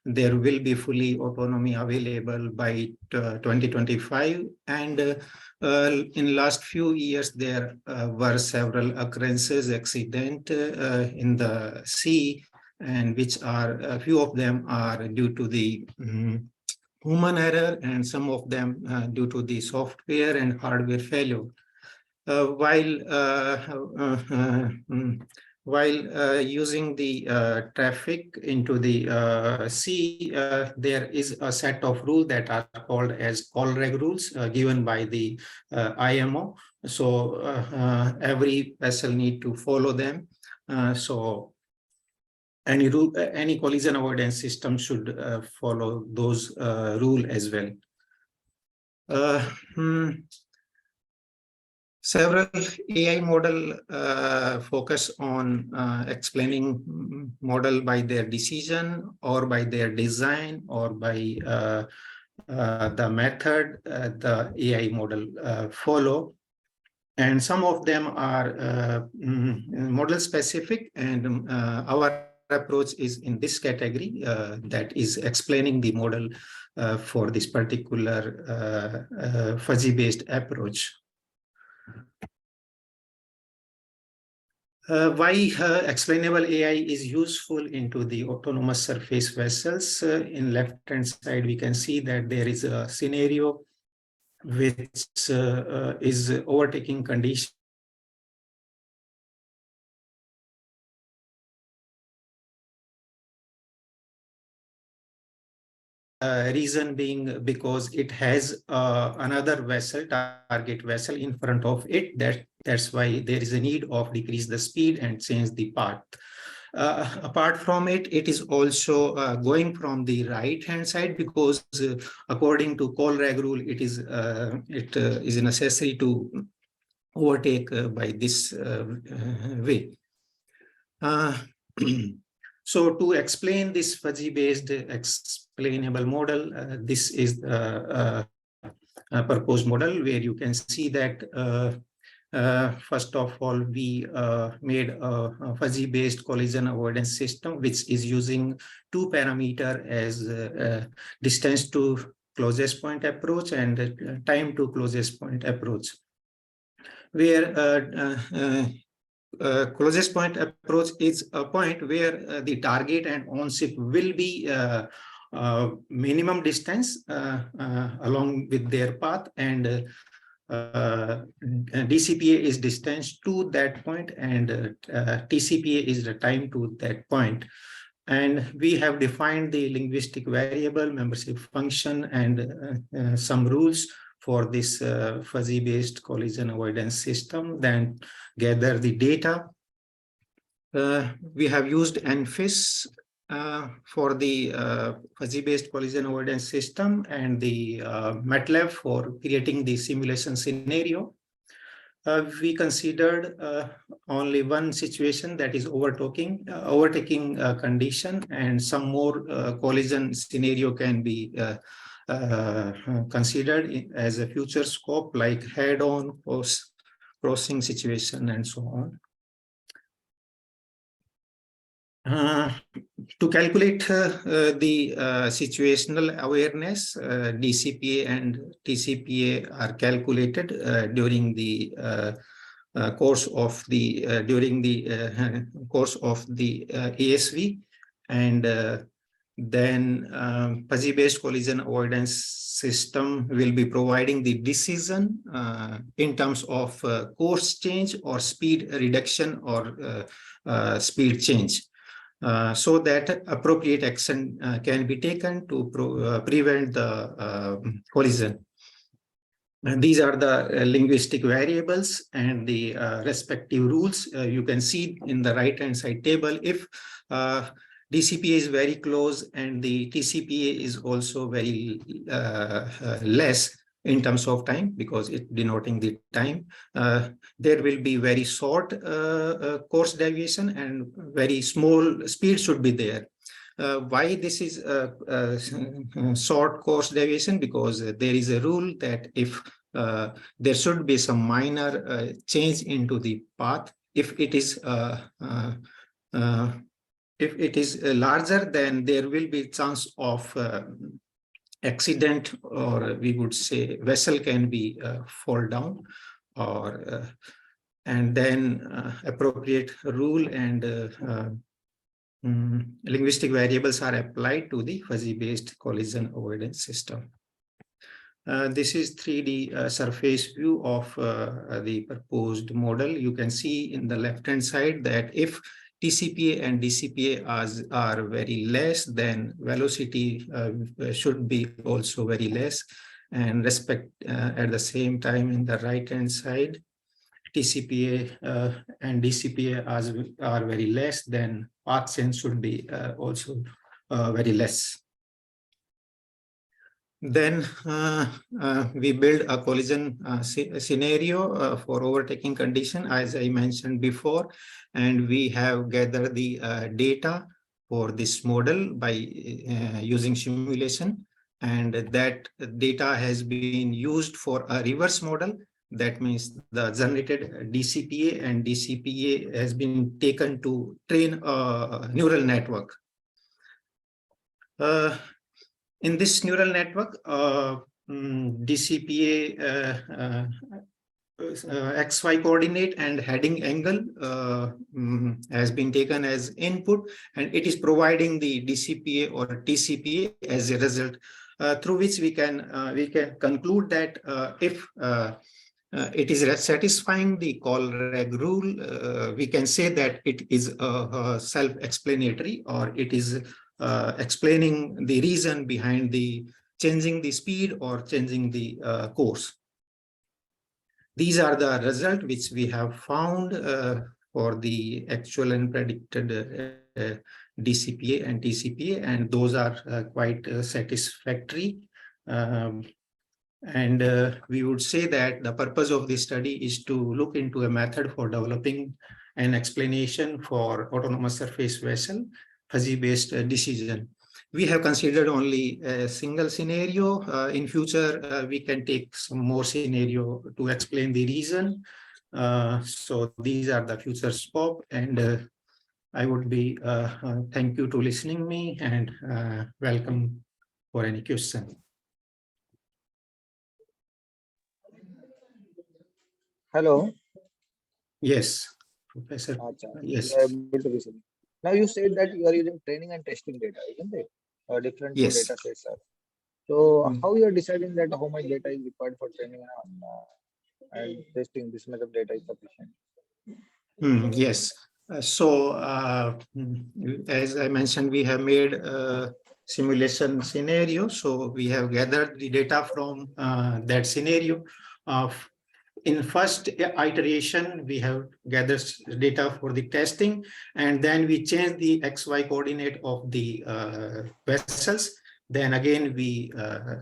there will be fully autonomy available by 2025. And in last few years, there were several occurrences, accident in the sea, and which are, a few of them are due to the human error, and some of them due to the software and hardware failure. While using the traffic into the sea, there is a set of rules that are called as call reg rules given by the IMO. So every vessel need to follow them. So any collision avoidance system should follow those rules as well. Several AI model focus on explaining model by their decision or by their design or by the method the AI model follow. And some of them are model specific, and our approach is in this category, that is explaining the model for this particular fuzzy-based approach. Why explainable AI is useful into the autonomous surface vessels. In left-hand side, we can see that there is a scenario which is overtaking condition. Reason being because it has another vessel, target vessel in front of it. That's why there is a need of decrease the speed and change the path. Apart from it, it is also going from the right hand side because according to Colrag rule, it is necessary to overtake by this way. So to explain this fuzzy-based explainable model, this is the proposed model where you can see that first of all, we made a fuzzy-based collision avoidance system, which is using two parameters as distance to closest point approach and time to closest point approach, where closest point approach is a point where the target and on-ship will be minimum distance along with their path, and DCPA is distance to that point, and TCPA is the time to that point. And we have defined the linguistic variable, membership function, and some rules for this fuzzy-based collision avoidance system, then gather the data. We have used NFIS for the fuzzy-based collision avoidance system, and the MATLAB for creating the simulation scenario. We considered only one situation, that is overtaking condition, and some more collision scenario can be considered as a future scope, like head-on, crossing situation, and so on. To calculate the situational awareness, DCPA and TCPA are calculated during the course of the ASV, and then fuzzy-based collision avoidance system will be providing the decision in terms of course change or speed reduction or speed change, so that appropriate action can be taken to prevent the collision. And these are the linguistic variables and the respective rules. You can see in the right-hand side table, if DCPA is very close and the TCPA is also very less in terms of time, because it denoting the time, there will be very short course deviation and very small speed should be there. Why this is a short course deviation? Because there is a rule that if there should be some minor change into the path, if it is larger, then there will be chance of accident, or we would say vessel can be fall down, or and then appropriate rule and linguistic variables are applied to the fuzzy-based collision avoidance system. This is 3D surface view of the proposed model. You can see in the left-hand side that if TCPA and DCPA are very less, then velocity should be also very less, and respect at the same time in the right-hand side, TCPA and DCPA are very less, then path change should be also very less. Then we build a collision scenario for overtaking condition, as I mentioned before, and we have gathered the data for this model by using simulation, and that data has been used for a reverse model That means the generated DCPA, and DCPA has been taken to train a neural network. In this neural network, DCPA XY coordinate and heading angle has been taken as input, and it is providing the DCPA or TCPA as a result, through which we can conclude that if it is satisfying the call reg rule, we can say that it is self-explanatory, or it is explaining the reason behind the changing the speed or changing the course. These are the results which we have found for the actual and predicted DCPA and TCPA, and those are quite satisfactory. And we would say that the purpose of this study is to look into a method for developing an explanation for autonomous surface vessel fuzzy-based decision. We have considered only a single scenario. In future, we can take some more scenario to explain the reason. So these are the future scope, and I would be thank you to listening me, and welcome for any question. Hello. Yes, Professor. Acha, Yes. you are able to listen. Now you said that you are using training and testing data, isn't it? Different Yes. data sets are. So Mm. how you are deciding that how much data is required for training and testing this much of data is sufficient? Yes. As I mentioned, we have made a simulation scenario. So we have gathered the data from that scenario. In first iteration, we have gathered data for the testing, and then we change the XY coordinate of the vessels. Then again, we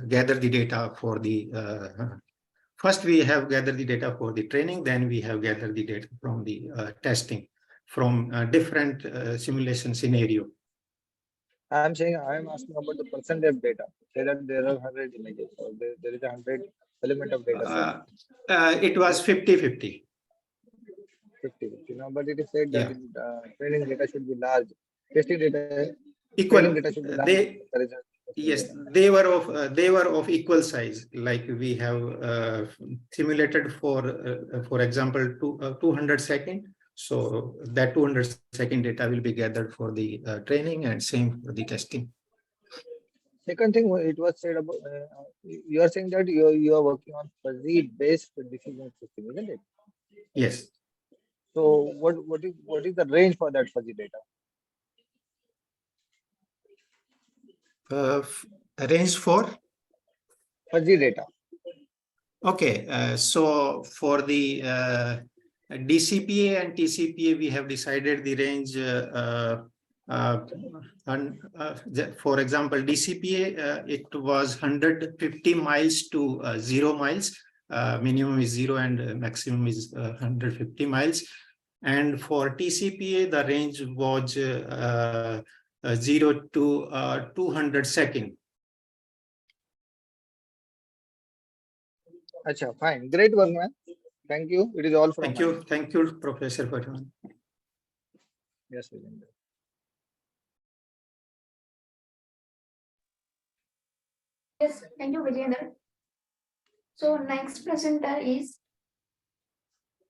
gather the data for the first we have gathered the data for the training, then we have gathered the data from the testing from different simulation scenario. I'm saying I'm asking about the percentage of data. Say that there are 100 images, or there is 100 element of data set. It was 50-50. 50, but it is said Yeah. that training data should be large. Testing data, Equal. training data should be large. Yes, they were of equal size. Like we have simulated for example, 200 second. So that 200 second data will be gathered for the training, and same for the testing. Second thing, it was said about you are saying that you are working on fuzzy based decision system, isn't it? Yes. So what is the range for that fuzzy data? Range for fuzzy data. Okay, so for the DCPA and TCPA, we have decided the range. For example, DCPA, it was 150 miles to 0 miles. Minimum is 0 and maximum is 150 miles. And for TCPA, the range was 0 to 200 seconds. Acha, fine. Great work, man. Thank you. It is all from Thank you. Thank you, Professor Pathan. Yes, Vijender. Yes, thank you, Vijender. So next presenter is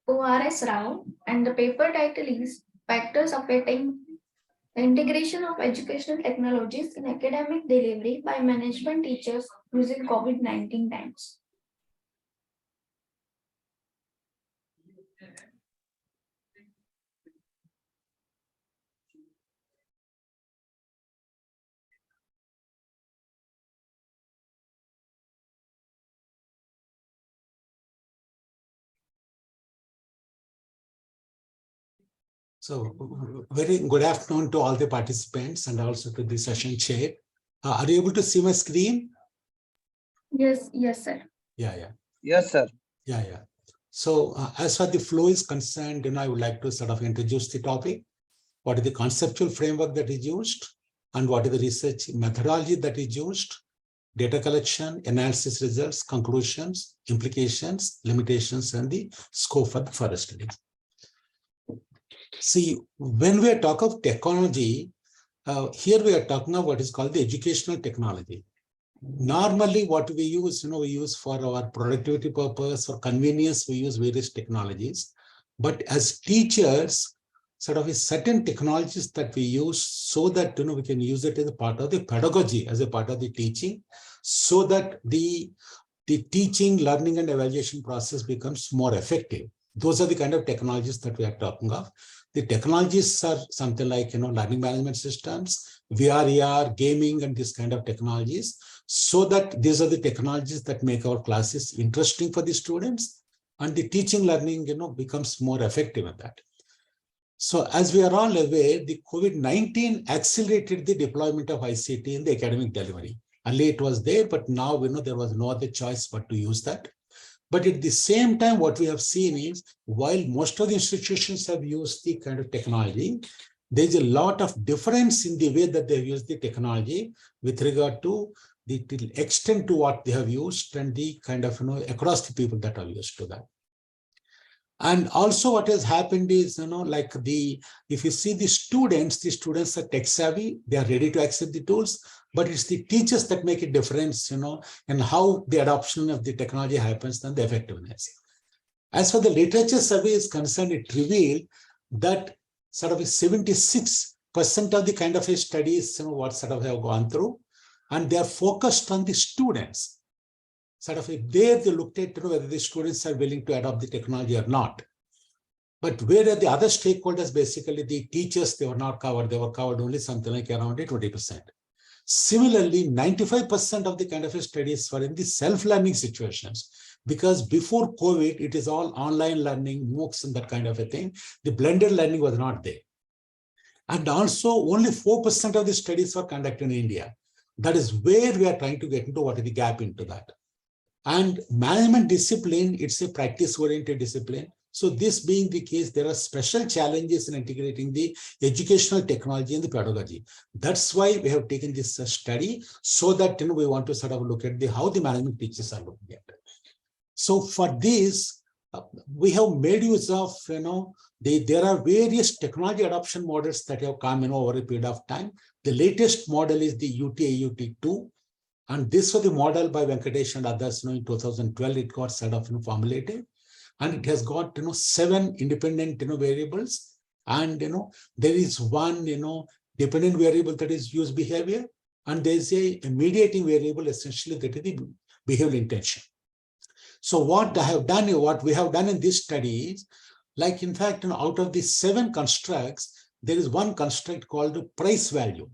ORS Rao, and the paper title is Factors Affecting the Integration of Educational Technologies in Academic Delivery by Management Teachers Using COVID-19 Times. So very good afternoon to all the participants and also to the session chair. Are you able to see my screen? Yes, sir. Yeah. Yes, sir. Yeah. So as far the flow is concerned, I would like to sort of introduce the topic. What is the conceptual framework that is used, and what is the research methodology that is used, data collection, analysis results, conclusions, implications, limitations, and the scope for the further studies. See, when we talk of technology, here we are talking about what is called the educational technology. Normally, what we use, we use for our productivity purpose or convenience, we use various technologies. But as teachers, sort of a certain technologies that we use so that we can use it as a part of the pedagogy, as a part of the teaching, so that the teaching, learning, and evaluation process becomes more effective. Those are the kind of technologies that we are talking of. The technologies are something like learning management systems, VR, AR, gaming, and this kind of technologies. So that these are the technologies that make our classes interesting for the students, and the teaching learning becomes more effective at that. So as we are all aware, the COVID-19 accelerated the deployment of ICT in the academic delivery. Earlier it was there, but now there was no other choice but to use that. But at the same time, what we have seen is, while most of the institutions have used the kind of technology, there's a lot of difference in the way that they've used the technology with regard to the extent to what they have used and the kind of, across the people that are used to that. And also what has happened is, if you see the students are tech savvy, they are ready to accept the tools, but it's the teachers that make a difference, and how the adoption of the technology happens and the effectiveness. As for the literature survey is concerned, it revealed that sort of 76% of the kind of studies, what sort of have gone through, and they are focused on the students. Sort of there they looked at whether the students are willing to adopt the technology or not. But where are the other stakeholders, basically the teachers, they were not covered. They were covered only something like around 20%. Similarly, 95% of the kind of studies were in the self-learning situations, because before COVID, it is all online learning, MOOCs and that kind of a thing. The blended learning was not there. And also only 4% of the studies were conducted in India. That is where we are trying to get into what is the gap into that. And management discipline, it's a practice-oriented discipline. So this being the case, there are special challenges in integrating the educational technology and the pedagogy. That's why we have taken this study, so that we want to sort of look at how the management teachers are looking at it. So for this, we have made use of, there are various technology adoption models that have come over a period of time. The latest model is the UT-AUT2. And this was the model by Venkatesh and others, in 2012, it got sort of formulated. And it has got, 7 independent, variables. And, there is one, dependent variable that is use behavior. And there's a mediating variable, essentially, that is the behavioral intention. So what we have done in this study is, like, in fact, out of the 7 constructs, there is one construct called the price value.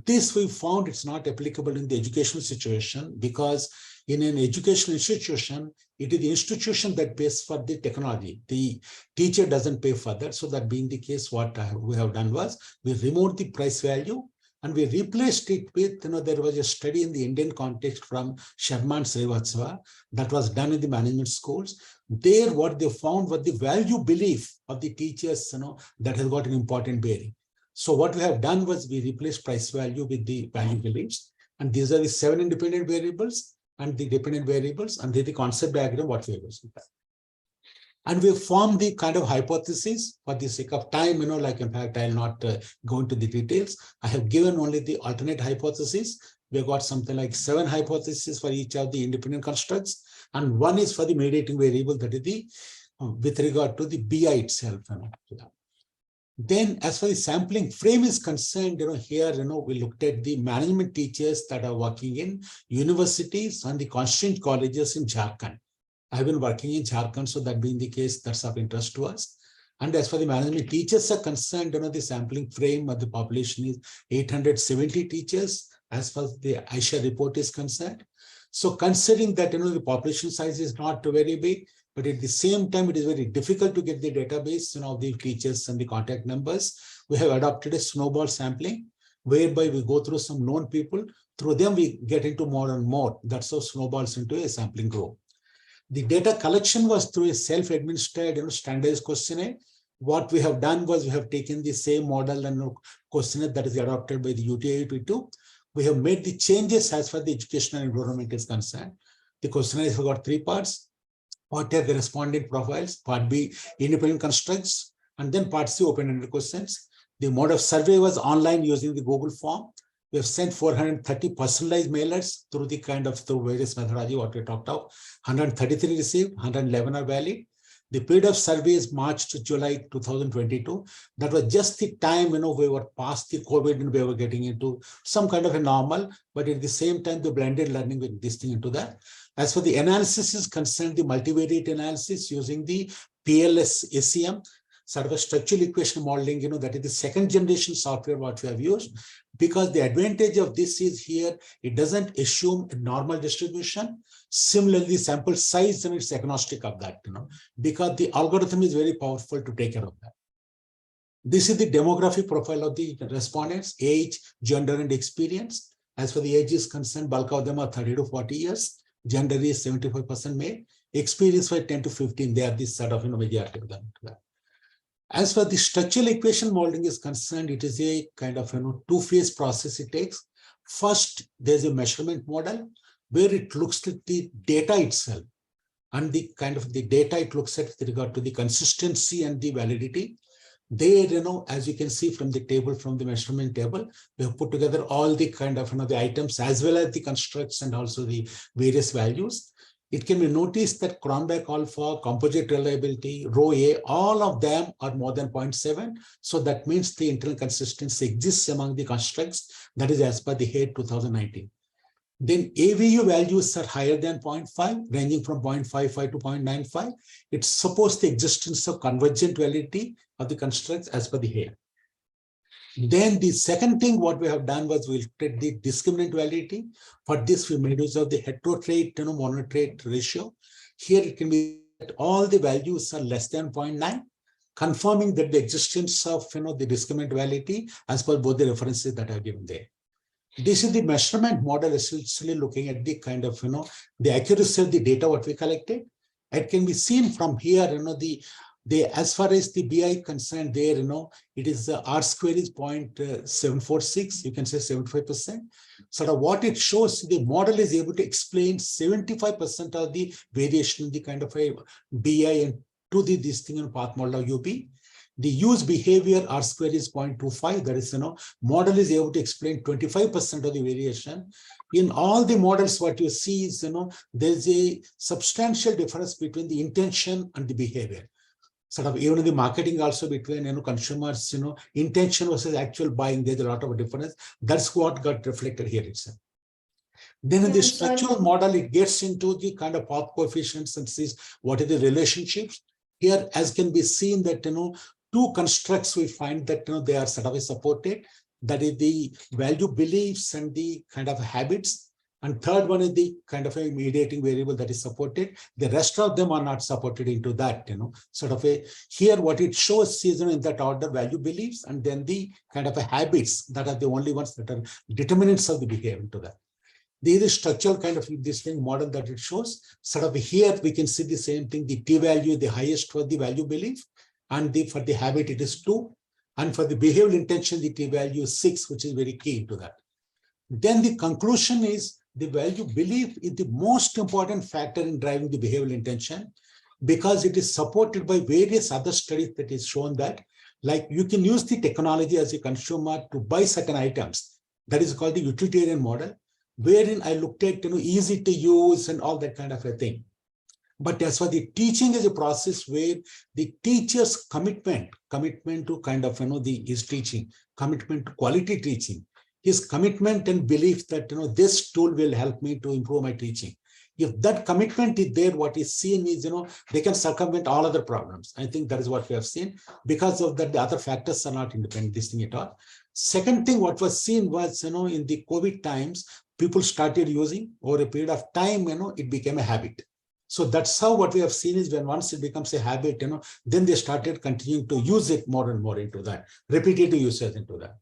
This we found it's not applicable in the educational situation, because in an educational institution, it is the institution that pays for the technology. The teacher doesn't pay for that. So that being the case, what we have done was we removed the price value and we replaced it with, there was a study in the Indian context from Sharma and Srivatsava that was done in the management schools. There, what they found was the value belief of the teachers, that has got an important bearing. So what we have done was we replaced price value with the value beliefs. And these are the 7 independent variables and the dependent variables, and the concept diagram, what we are using. And we formed the kind of hypothesis for the sake of time, like, in fact, I'll not go into the details. I have given only the alternate hypothesis. We have got something like 7 hypotheses for each of the independent constructs. And one is for the mediating variable, that is the, with regard to the BI itself. Then as far as sampling frame is concerned, here, we looked at the management teachers that are working in universities and the constituent colleges in Jharkhand. I've been working in Jharkhand, so that being the case, that's of interest to us. And as far as the management teachers are concerned, the sampling frame of the population is 870 teachers, as far as the Aisha report is concerned. So considering that, the population size is not very big, but at the same time, it is very difficult to get the database, of the teachers and the contact numbers. We have adopted a snowball sampling, whereby we go through some known people. Through them, we get into more and more. That's how snowballs into a sampling group. The data collection was through a self-administered, standardized questionnaire. What we have done was we have taken the same model and questionnaire that is adopted by the UT-AUT2. we have made the changes as far as the educational environment is concerned. The questionnaire has got 3 parts. Part A, the respondent profiles, part B, independent constructs, and then part C, open-ended questions. The mode of survey was online using the Google form. We have sent 430 personalized mailers through the various methodology what we talked about. 133 received, 111 are valid. The period of survey is March to July 2022. That was just the time, we were past the COVID and we were getting into some kind of a normal, but at the same time, the blended learning with this thing into that. As for the analysis is concerned, the multivariate analysis using the PLS ACM, sort of a structural equation modeling, that is the second generation software what we have used, because the advantage of this is here, it doesn't assume a normal distribution. Similarly, sample size and it's agnostic of that, because the algorithm is very powerful to take care of that. This is the demographic profile of the respondents, age, gender, and experience. As for the age is concerned, bulk of them are 30 to 40 years. Gender is 75% male. Experience for 10 to 15, they are this sort of majority of them. As for the structural equation modeling is concerned, it is a kind of two-phase process it takes. First, there's a measurement model where it looks at the data itself and the the data it looks at with regard to the consistency and the validity. There, as you can see from the table, from the measurement table, we have put together all the the items as well as the constructs and also the various values. It can be noticed that Cronbach alpha, composite reliability, rho A, all of them are more than 0.7. So that means the internal consistency exists among the constructs. That is as per the HAID 2019. Then AVU values are higher than 0.5, ranging from 0.55 to 0.95. It supports the existence of convergent validity of the constructs as per the HAID. Then the second thing what we have done was we looked at the discriminant validity. For this, we made use of the heterotrait monotrait ratio. Here it can be that all the values are less than 0.9, confirming that the existence of the discriminant validity as per both the references that are given there. This is the measurement model, essentially looking at the the accuracy of the data what we collected. It can be seen from here, as far as the BI concerned there, it is R square is 0.746, you can say 75%. So what it shows, the model is able to explain 75% of the variation in the a BI and to this thing in path model of UB. The use behavior R square is 0.25, that is, model is able to explain 25% of the variation. In all the models, what you see is, there's a substantial difference between the intention and the behavior. Even in the marketing also between consumers, intention versus actual buying, there's a lot of difference. That's what got reflected here itself. Then in the structural model, it gets into the path coefficients and sees what are the relationships. Here, as can be seen that two constructs we find that they are supported. That is the value beliefs and the habits. And third one is the a mediating variable that is supported. The rest of them are not supported into that, here what it shows is in that order value beliefs and then the habits that are the only ones that are determinants of the behavior into that. There is structural this thing model that it shows. Here we can see the same thing, the T value, the highest for the value belief, and for the habit it is 2. And for the behavioral intention, the T value is 6, which is very key into that. Then the conclusion is the value belief is the most important factor in driving the behavioral intention, because it is supported by various other studies that is shown that, like you can use the technology as a consumer to buy certain items. That is called the utilitarian model, wherein I looked at easy to use and all that a thing. But as for the teaching is a process where the teacher's commitment to his teaching, commitment to quality teaching, his commitment and belief that this tool will help me to improve my teaching. If that commitment is there, what is seen is they can circumvent all other problems. I think that is what we have seen. Because of that, the other factors are not independent this thing at all. Second thing, what was seen was in the COVID times, people started using over a period of time, it became a habit. So that's how what we have seen is when once it becomes a habit, then they started continuing to use it more and more into that, repetitive usage into that.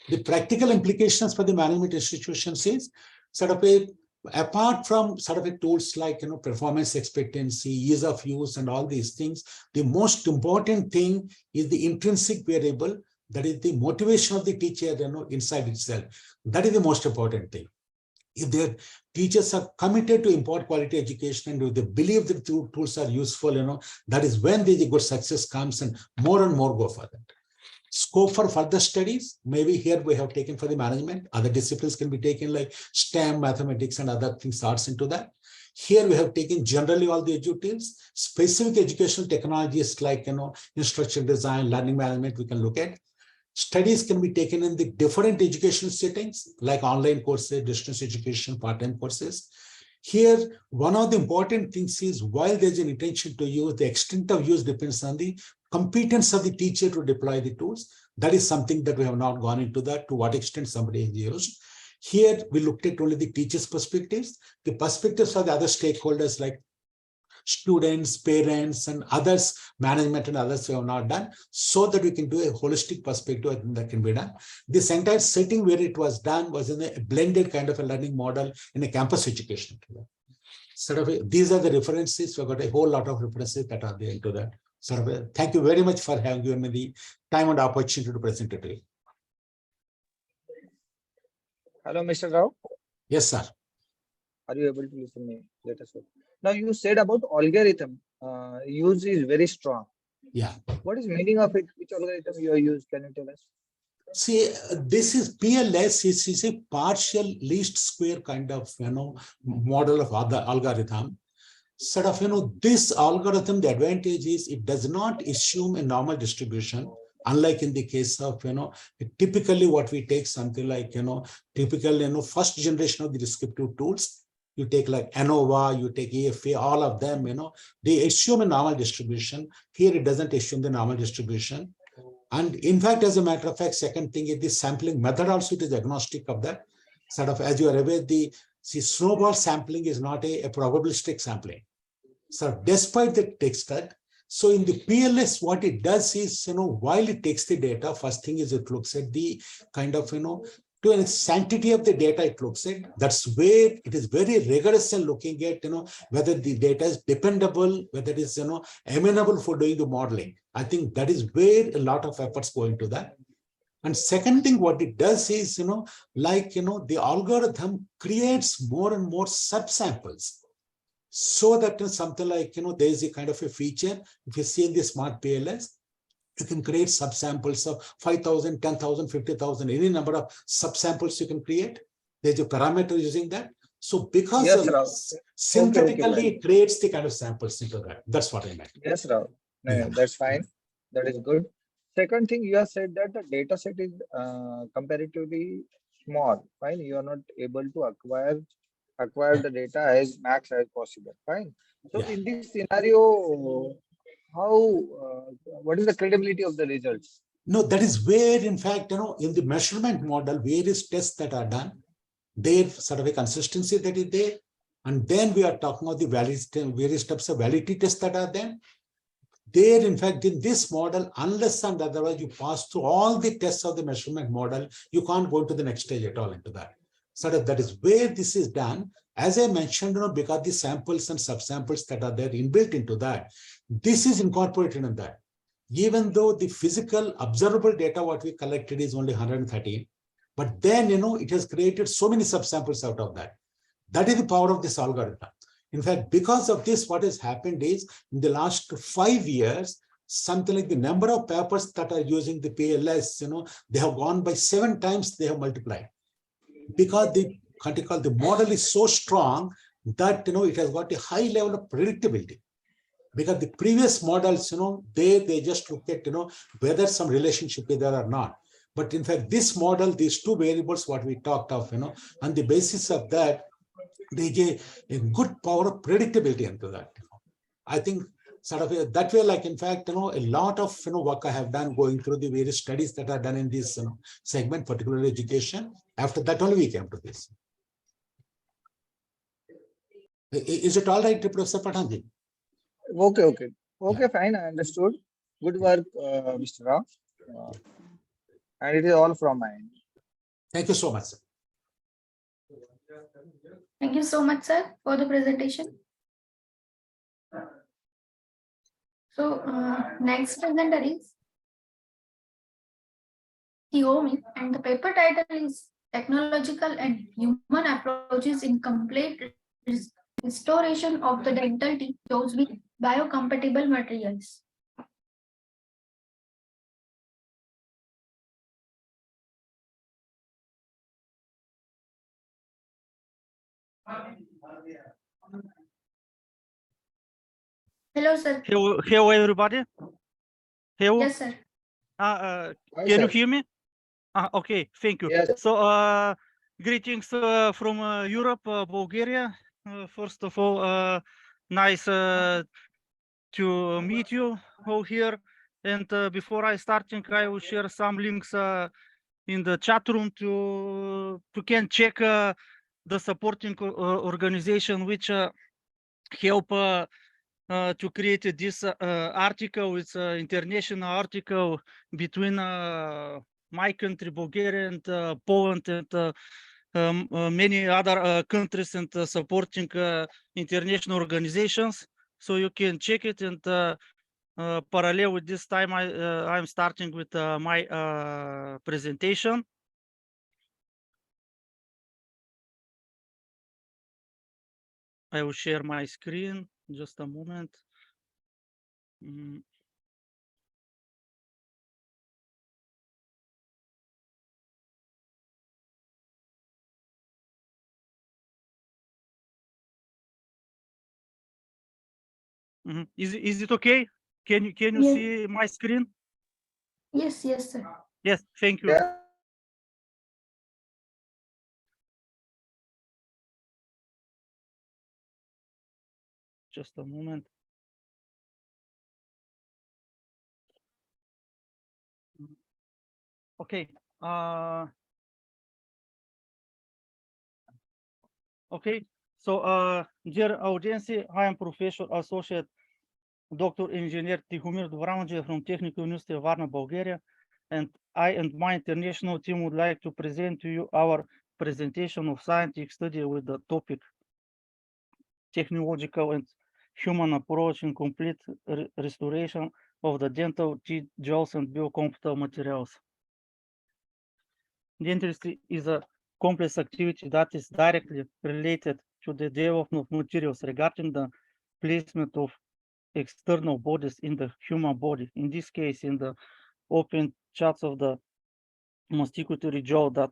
The practical implications for the management institutions is apart from tools like performance expectancy, ease of use, and all these things, the most important thing is the intrinsic variable That is the motivation of the teacher, inside itself. That is the most important thing. If their teachers are committed to impart quality education and if they believe that the tools are useful, that is when the good success comes and more go for that. Scope for further studies, maybe here we have taken for the management. Other disciplines can be taken like STEM, mathematics, and other things arts into that. Here we have taken generally all the educatives, specific educational technologies like instruction design, learning management, we can look at. Studies can be taken in the different educational settings like online courses, distance education, part-time courses. Here, one of the important things is while there's an intention to use, the extent of use depends on the competence of the teacher to deploy the tools. That is something that we have not gone into that, to what extent somebody has used. Here, we looked at only the teacher's perspectives. The perspectives of the other stakeholders like students, parents, and others, management and others we have not done, so that we can do a holistic perspective. I think that can be done. This entire setting where it was done was in a blended kind of a learning model in a campus education. These are the references. We've got a whole lot of references that are there into that. Thank you very much for having given me the time and opportunity to present it to you. Hello, Mr. Rao. Yes, sir. Are you able to listen to me? Let us know. Now you said about algorithm use is very strong. Yeah. What is meaning of it? Which algorithm you are used? Can you tell us? See, this is PLS. It is a partial least square kind of model of other algorithm. This algorithm, the advantage is it does not assume a normal distribution. Unlike in the case of, typically what we take something like, typical, first generation of the descriptive tools. You take like ANOVA, you take EFA, all of them, they assume a normal distribution. Here it doesn't assume the normal distribution. And in fact, as a matter of fact, second thing is the sampling method also, it is agnostic of that. As you are aware, the snowball sampling is not a probabilistic sampling. So despite the text that, so in the PLS, what it does is, while it takes the data, first thing is it looks at the kind of, to a sanctity of the data it looks at. That's where it is very rigorous in looking at, whether the data is dependable, whether it is, amenable for doing the modeling. I think that is where a lot of efforts go into that. And second thing, what it does is, the algorithm creates more and more subsamples. So that something like, there is a kind of a feature, if you see in the smart PLS, you can create subsamples of 5,000, 10,000, 50,000, any number of subsamples you can create. There's a parameter using that. So because Yes, of synthetically it creates the kind of samples into that. That's what I meant. Yes, Rao. No, that's fine. That is good. Second thing, you have said that the data set is comparatively small. Fine. You are not able to acquire the data as max as possible. Fine. So in this scenario, what is the credibility of the results? No, that is where, in fact, in the measurement model, various tests that are done, there's sort of a consistency that is there. And then we are talking about the various steps of validity tests that are there. There, in fact, in this model, unless and otherwise you pass through all the tests of the measurement model, you can't go to the next stage at all into that. So that is where this is done. As I mentioned, because the samples and subsamples that are there inbuilt into that, this is incorporated in that. Even though the physical observable data, what we collected is only 113, but then, it has created so many subsamples out of that. That is the power of this algorithm. In fact, because of this, what has happened is in the last 5 years, something like the number of papers that are using the PLS, they have gone by 7 times, they have multiplied. Because the model is so strong that, it has got a high level of predictability. Because the previous models, they just look at, whether some relationship is there or not. But in fact, this model, these 2 variables, what we talked of, on the basis of that, they give a good power of predictability into that. I think sort of that way, like, in fact, a lot of, work I have done going through the various studies that are done in this segment, particularly education. After that only we came to this. Is it all right, Professor Pathanji? Okay, fine. I understood. Good work, Mr. Rao. And it is all from my end. Thank you so much, sir. Thank you so much, sir, for the presentation. So next presenter is Kiyomi, and the paper title is Technological and Human Approaches in Complete Restoration of the Dental Teeth Those with Biocompatible Materials. Hello, sir. Hello, everybody. Hello. Yes, sir. Hi, Can you sir. hear me? Okay, thank you. Yes. So, greetings from Europe, Bulgaria. First of all, nice to meet you all here. And before I starting, I will share some links in the chat room to can check the supporting organization which help to create this article. It's an international article between my country, Bulgaria, and Poland, and many other countries, and supporting international organizations. So you can check it. And parallel with this time, I'm starting with my presentation. I will share my screen. Just a moment. Is it okay? Can you Yes. see my screen? Yes, yes, sir. Yes, thank you. Yeah. Just a moment. Okay. Okay. So, dear audience, I am Professor Associate Dr. Engineer Tihomir Dvoranji from Technical University of Varna, Bulgaria, and I and my international team would like to present to you our presentation of scientific study with the topic technological and human approach in complete restoration of the dental teeth, jaws, and biocompatible materials. Dentistry is a complex activity that is directly related to the development of materials regarding the placement of external bodies in the human body. In this case, in the open chats of the masticatory jaw, that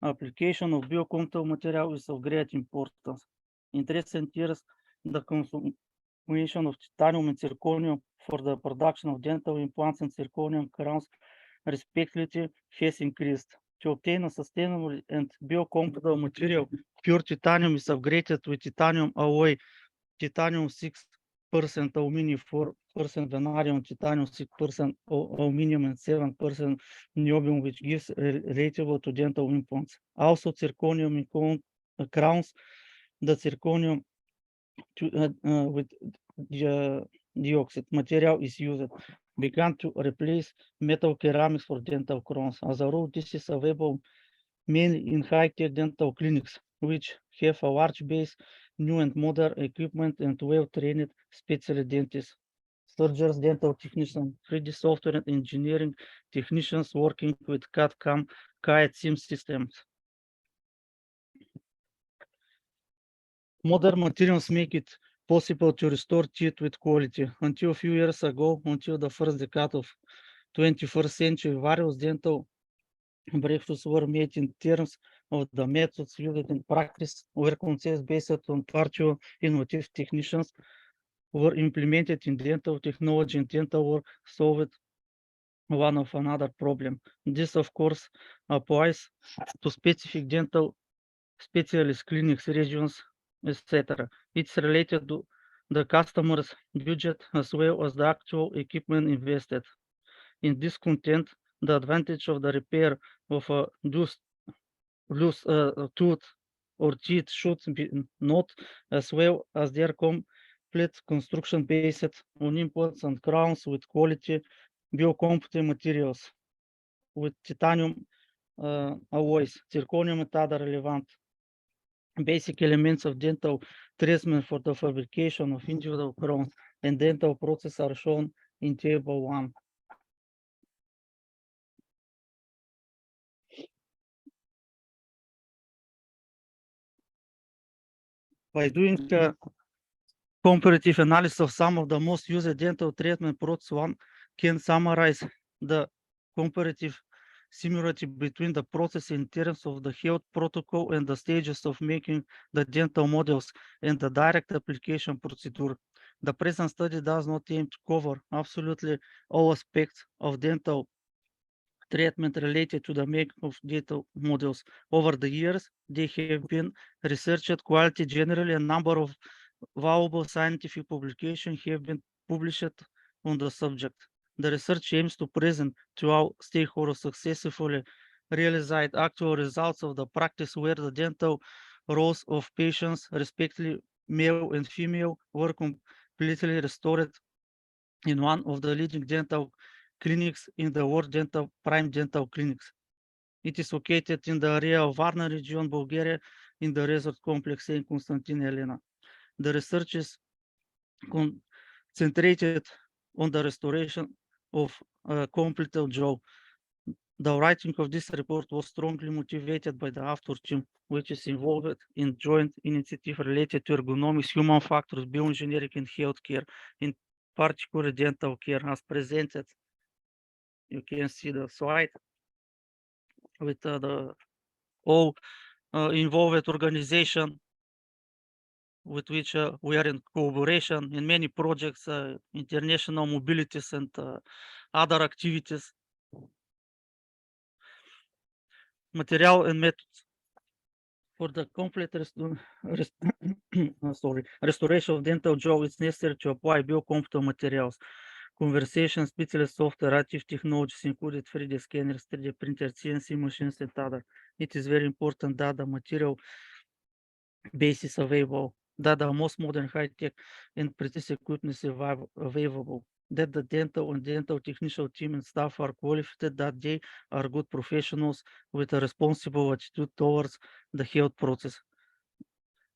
application of biocompatible material is of great importance. In recent years, the consumption of titanium and zirconium for the production of dental implants and zirconium crowns respectively has increased. To obtain a sustainable and biocompatible material, pure titanium is upgraded with titanium alloy, titanium 6%, aluminum 4%, vanadium, titanium 6%, aluminum, and 7% niobium, which gives relatable to dental implants. Also, zirconium in crowns, the zirconium with dioxide material is used, began to replace metal ceramics for dental crowns. As a rule, this is available mainly in high-tech dental clinics, which have a large base, new and modern equipment, and well-trained specialist dentists, surgeons, dental technicians, 3D software and engineering technicians working with CAD/CAM, CAD SIM systems. Modern materials make it possible to restore teeth with quality. Until a few years ago, until the first decade of 21st century, various dental breakthroughs were made in terms of the methods used in practice, where concepts based on partial innovative technicians were implemented in dental technology, and dental work solved one of another problem. This, of course, applies to specific dental specialist clinics, regions, etc. It's related to the customer's budget as well as the actual equipment invested. In this content, the advantage of the repair of a loose tooth or teeth should be not, as well as their complete construction based on implants and crowns with quality biocompatible materials with titanium alloys, zirconium, and other relevant basic elements of dental treatment for the fabrication of individual crowns and dental process are shown in table 1. By doing a comparative analysis of some of the most used dental treatment products, one can summarize the comparative similarity between the process in terms of the health protocol and the stages of making the dental models and the direct application procedure. The present study does not aim to cover absolutely all aspects of dental treatment related to the making of dental models. Over the years, they have been researched quality generally. A number of valuable scientific publications have been published on the subject. The research aims to present to all stakeholders successfully realized actual results of the practice where the dental rows of patients, respectively male and female, were completely restored in one of the leading dental clinics in the world, dental prime dental clinics. It is located in the area of Varna region, Bulgaria, in the resort complex in Constantin Elena. The research is concentrated on the restoration of complete jaw. The writing of this report was strongly motivated by the author team, which is involved in joint initiative related to ergonomics, human factors, bioengineering, and healthcare, in particular dental care, as presented. You can see the slide with the all involved organization with which we are in collaboration in many projects, international mobilities, and other activities. Material and methods. For the complete restoration of dental jaw, it's necessary to apply biocompatible materials. Conversation, specialist software, active technologies included 3D scanners, 3D printers, CNC machines, and other. It is very important that the material base is available, that the most modern high-tech and precise equipment is available, that the dental and dental technician team and staff are qualified, that they are good professionals with a responsible attitude towards the health process.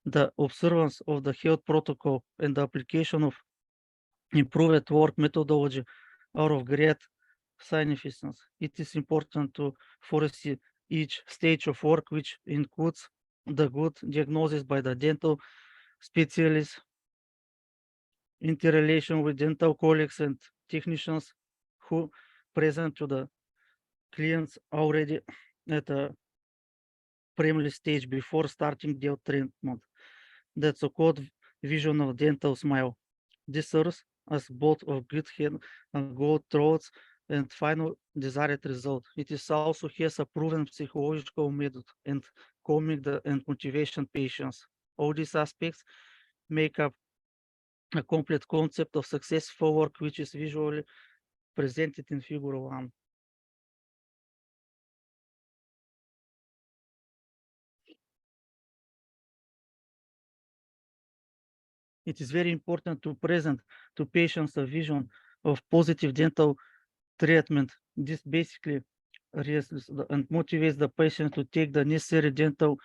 The observance of the health protocol and the application of improved work methodology are of great significance. It is important to foresee each stage of work, which includes the good diagnosis by the dental specialists, interrelation with dental colleagues and technicians who present to the clients already at a primary stage before starting their treatment. That's a called vision of dental smile. This serves as both a good head and good throats and final desired result. It is also has a proven psychological method and calming and motivation patients. All these aspects make up a complete concept of successful work, which is visually presented in figure 1. It is very important to present to patients a vision of positive dental treatment. This basically raises and motivates the patient to take the necessary dental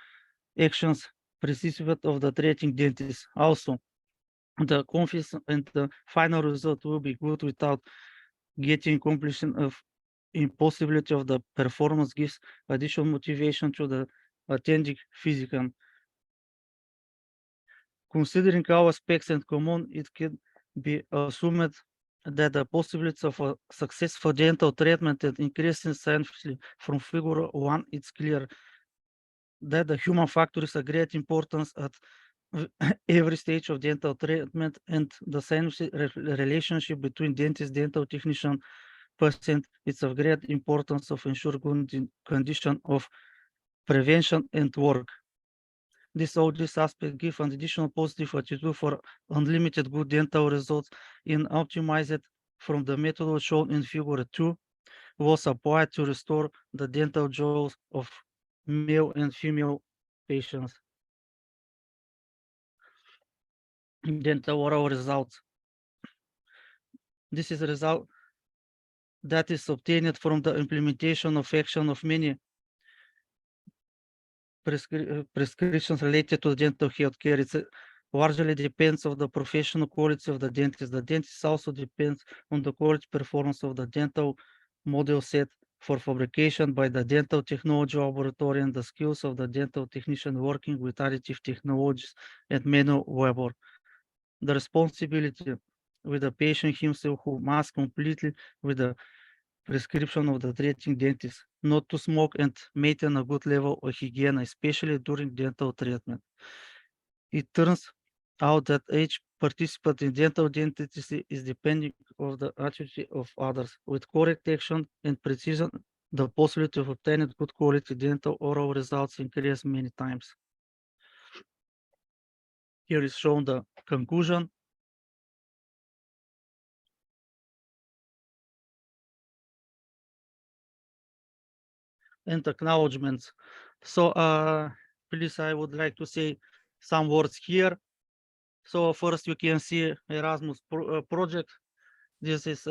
actions prescribed of the treating dentist. Also, the confidence and the final result will be good without getting completion of impossibility of the performance gives additional motivation to the attending physician. Considering all aspects in common, it can be assumed that the possibility of a successful dental treatment is increasing significantly. From figure 1, it's clear that the human factor is of great importance at every stage of dental treatment, and the scientific relationship between dentist, dental technician, patient is of great importance of ensure good condition of prevention and work. All these aspects give an additional positive attitude for unlimited good dental results in optimized from the method shown in figure 2 was applied to restore the dental jaws of male and female patients. Dental oral results. This is a result that is obtained from the implementation of action of many prescriptions related to dental health care. It largely depends on the professional quality of the dentist. The dentist also depends on the quality performance of the dental model set for fabrication by the dental technology laboratory and the skills of the dental technician working with additive technologies and manual labor. The responsibility with the patient himself who must completely with the prescription of the treating dentist not to smoke and maintain a good level of hygiene, especially during dental treatment. It turns out that each participant in dental dentistry is depending on the attitude of others. With correct action and precision, the possibility of obtaining good quality dental oral results increase many times. Here is shown the conclusion. And acknowledgements. So please, I would like to say some words here. So first you can see Erasmus project. This is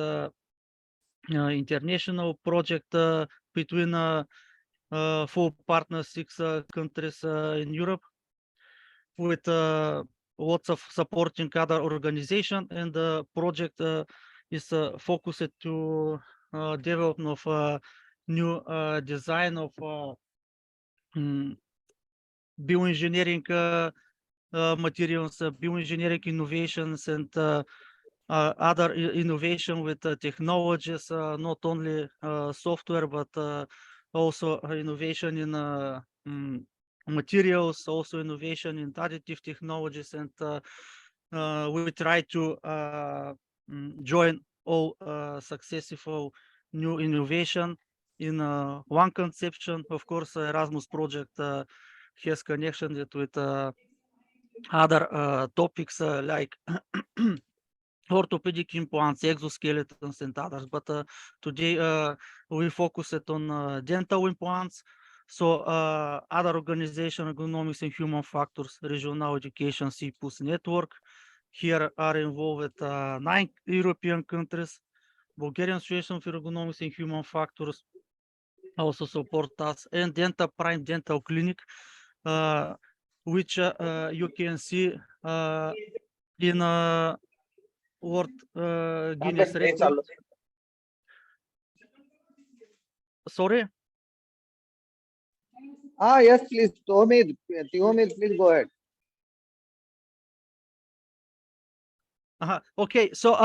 international project between 4 partners, 6 countries in Europe, with lots of supporting other organization, and the project is focused to development of new design of bioengineering materials, bioengineering innovations, and other innovation with technologies, not only software, but also innovation in materials, also innovation in additive technologies. And we try to join all successful new innovation in one conception. Of course, Erasmus project has connection with other topics like orthopedic implants, exoskeletons, and others. But today we focus it on dental implants. So other organization, Ergonomics and Human Factors, Regional Education CPUS Network, here are involved with 9 European countries. Bulgarian Association for Ergonomics and Human Factors also support us, and Dental Prime Dental Clinic, which you can see in World Guinness record. Sorry. Yes, please. Tihomir, please go ahead. Okay, so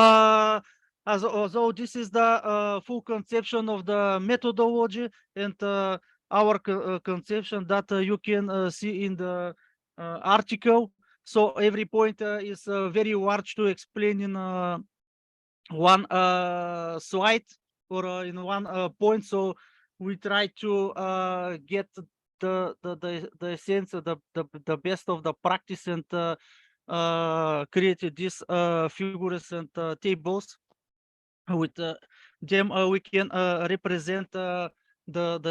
although this is the full conception of the methodology and our conception that you can see in the article. So every point is very large to explain in one slide or in one point. So we try to get the sense of the best of the practice, and created these figures and tables. With them we can represent the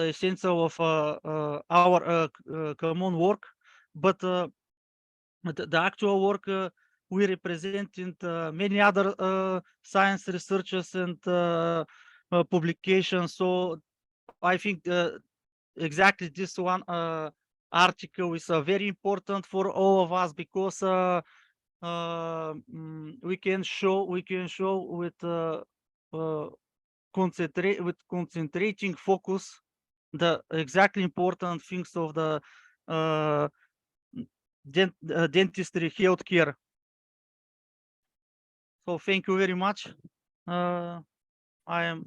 essence of our common work, but the actual work we represent in many other science researches and publications. So I think exactly this one article is very important for all of us, because we can show with concentrating focus the exactly important things of the dentistry healthcare. So thank you very much. I am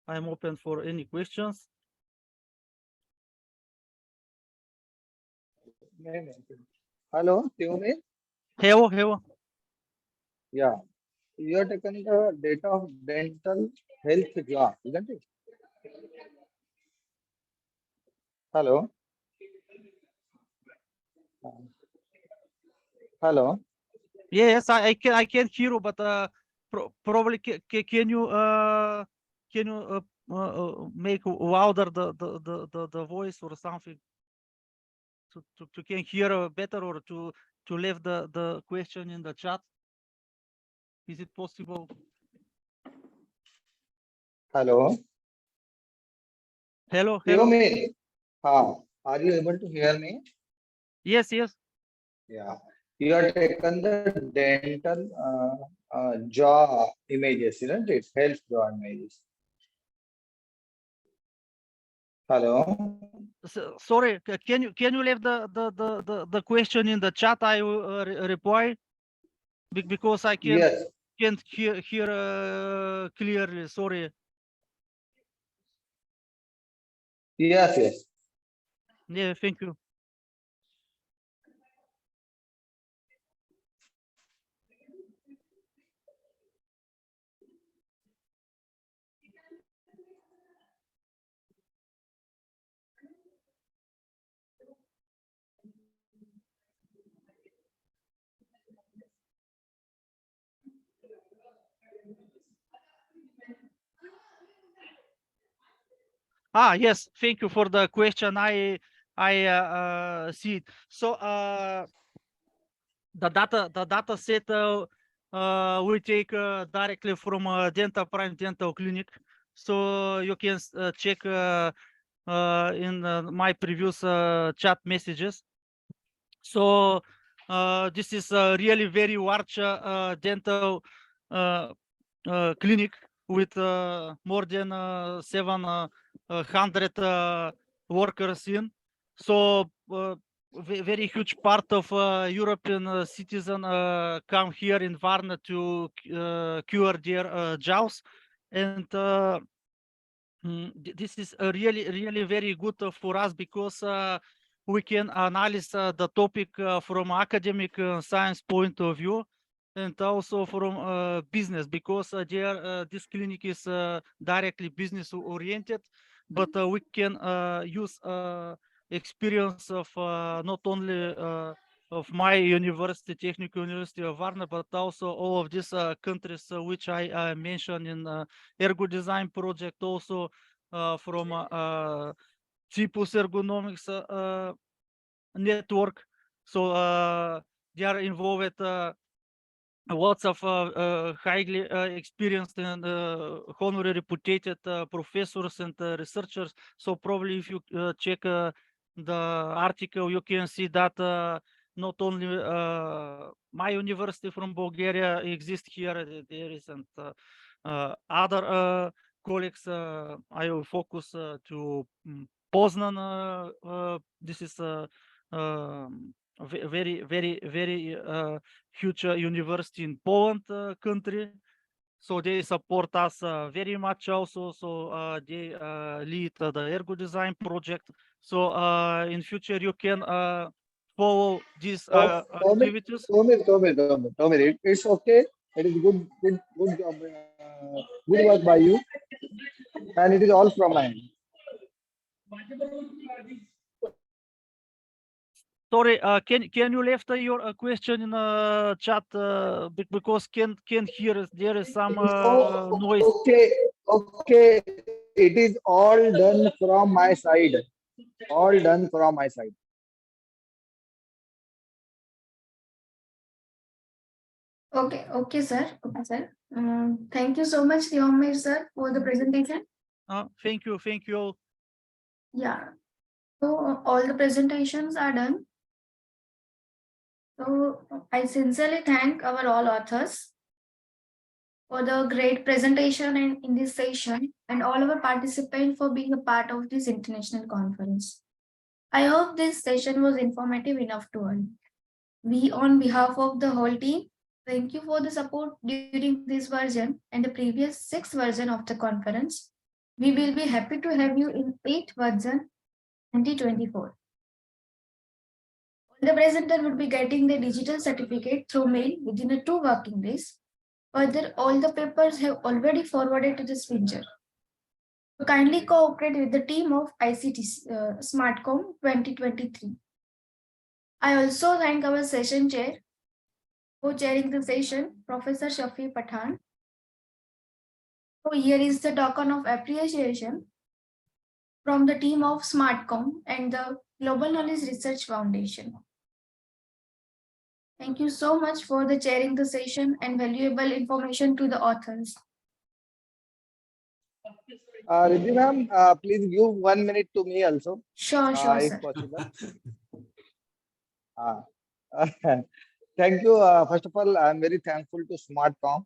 open for any questions. Hello, Tihomir. Hello. Yeah, you are taking the data of dental health job, isn't it? Hello. Hello. Yes, I can hear you, but probably can you make louder the voice or something to can hear better, or to leave the question in the chat? Is it possible? Hello. Hello. Tihomir. Are you able to hear me? Yes. Yeah. You are taken the dental jaw images, isn't it? Health jaw images. Hello. Sorry, can you leave the question in the chat? I will reply because I Yes. can't hear clearly. Sorry. Yes. Yes. Yeah, thank you. Yes, thank you for the question. I see it. So the data set we take directly from Dental Prime Dental Clinic. So you can check in my previous chat messages. So this is really very large dental clinic with more than 700 workers in. So very huge part of European citizen come here in Varna to cure their jaws, and this is really very good for us because we can analyze the topic from academic science point of view and also from business because this clinic is directly business oriented, but we can use experience of not only of my university, Technical University of Varna, but also all of these countries which I mentioned in ergo design project, also from Cipus ergonomics network. So they are involved lots of highly experienced and honorary reputed professors and researchers. So probably if you check the article, you can see that not only my university from Bulgaria exists here, there is and other colleagues. I will focus to Poznan. This is very huge university in Poland country. So they support us very much also. So they lead the ergo design project. So in future you can follow these activities. Tommy, it's okay. It is good job, good work by you, and it is all from my end. Sorry, can you left your question in chat because can't hear us. There is some noise. Okay. It is all done from my side. All done from my side. Okay, sir. Okay, sir. Thank you so much, Riomesh, sir, for the presentation. Thank you. Yeah. So all the presentations are done. So I sincerely thank our all authors for the great presentation in this session and all our participants for being a part of this international conference. I hope this session was informative enough to all. We, on behalf of the whole team, thank you for the support during this version and the previous 6 version of the conference. We will be happy to have you in 8th version 2024. The presenter would be getting the digital certificate through mail within 2 working days. Further, all the papers have already forwarded to the stranger. So kindly cooperate with the team of ICT SMARTCOM 2023. I also thank our session chair for chairing the session, Professor Shafi Pathan. So here is the token of appreciation from the team of SMARTCOM and the Global Knowledge Research Foundation. Thank you so much for the chairing the session and valuable information to the authors. Riddhi ma'am, please give 1 minute to me also, Sure, if sir. possible. Thank you. First of all, I am very thankful to SmartCom.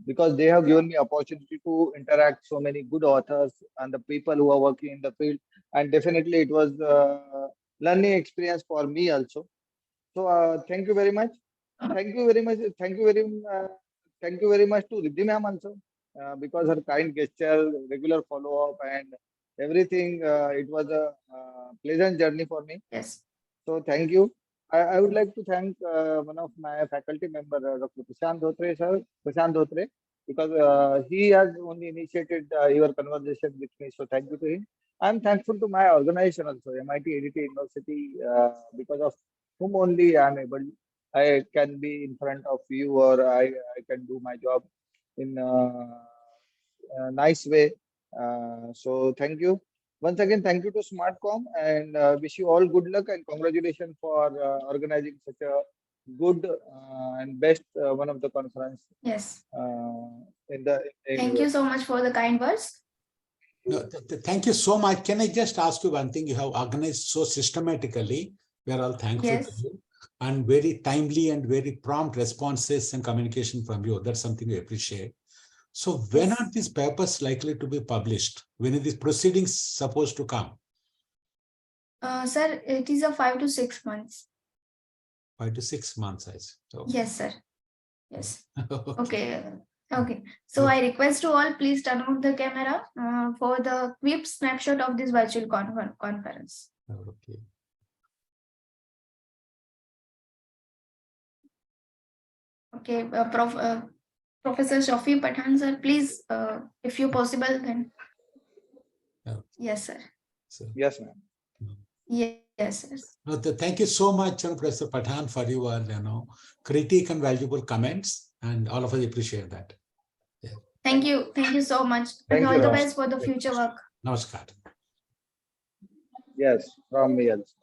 because they have given me opportunity to interact so many good authors and the people who are working in the field. And definitely it was learning experience for me also. So thank you very much. Thank you very much. Thank you very much to Riddhi ma'am also because her kind gesture, regular follow up, and everything. It was a pleasant journey for me. Yes. So thank you. I would like to thank one of my faculty member, Dr. Prashant Dhotre, sir, Prashant Dhotre, because he has only initiated your conversation with me. So thank you to him. I'm thankful to my organization also, MIT ADT University, because of whom only I can be in front of you, or I can do my job in a nice way. So thank you. Once again, thank you to SMARTCOM, and wish you all good luck and congratulations for organizing such a good and best one of the conference Yes. in the Thank you so much for the kind words. No, thank you so much. Can I just ask you one thing? You have organized so systematically. We are all thankful to Yes. you, and very timely and very prompt responses and communication from you. That's something we appreciate. So when Yes. are these papers likely to be published? When are these proceedings supposed to come? Sir, it is a 5 to 6 months. 5 to 6 months, I see. So, Yes, sir. Yes. okay. Okay. Okay. So I request to all, please turn on the camera for the quick snapshot of this virtual conference. Okay. Okay. Professor Shafi Pathan, sir, please, if you possible, then. Okay. Yes, sir. So, yes, ma'am. Yes, sir. no, thank you so much, Professor Pathan, for your critique and valuable comments, and all of us appreciate that. Yeah. Thank you. Thank you so much. Thank And all you, the ma'am. best for the future work. Namaskar. Yes, from me also.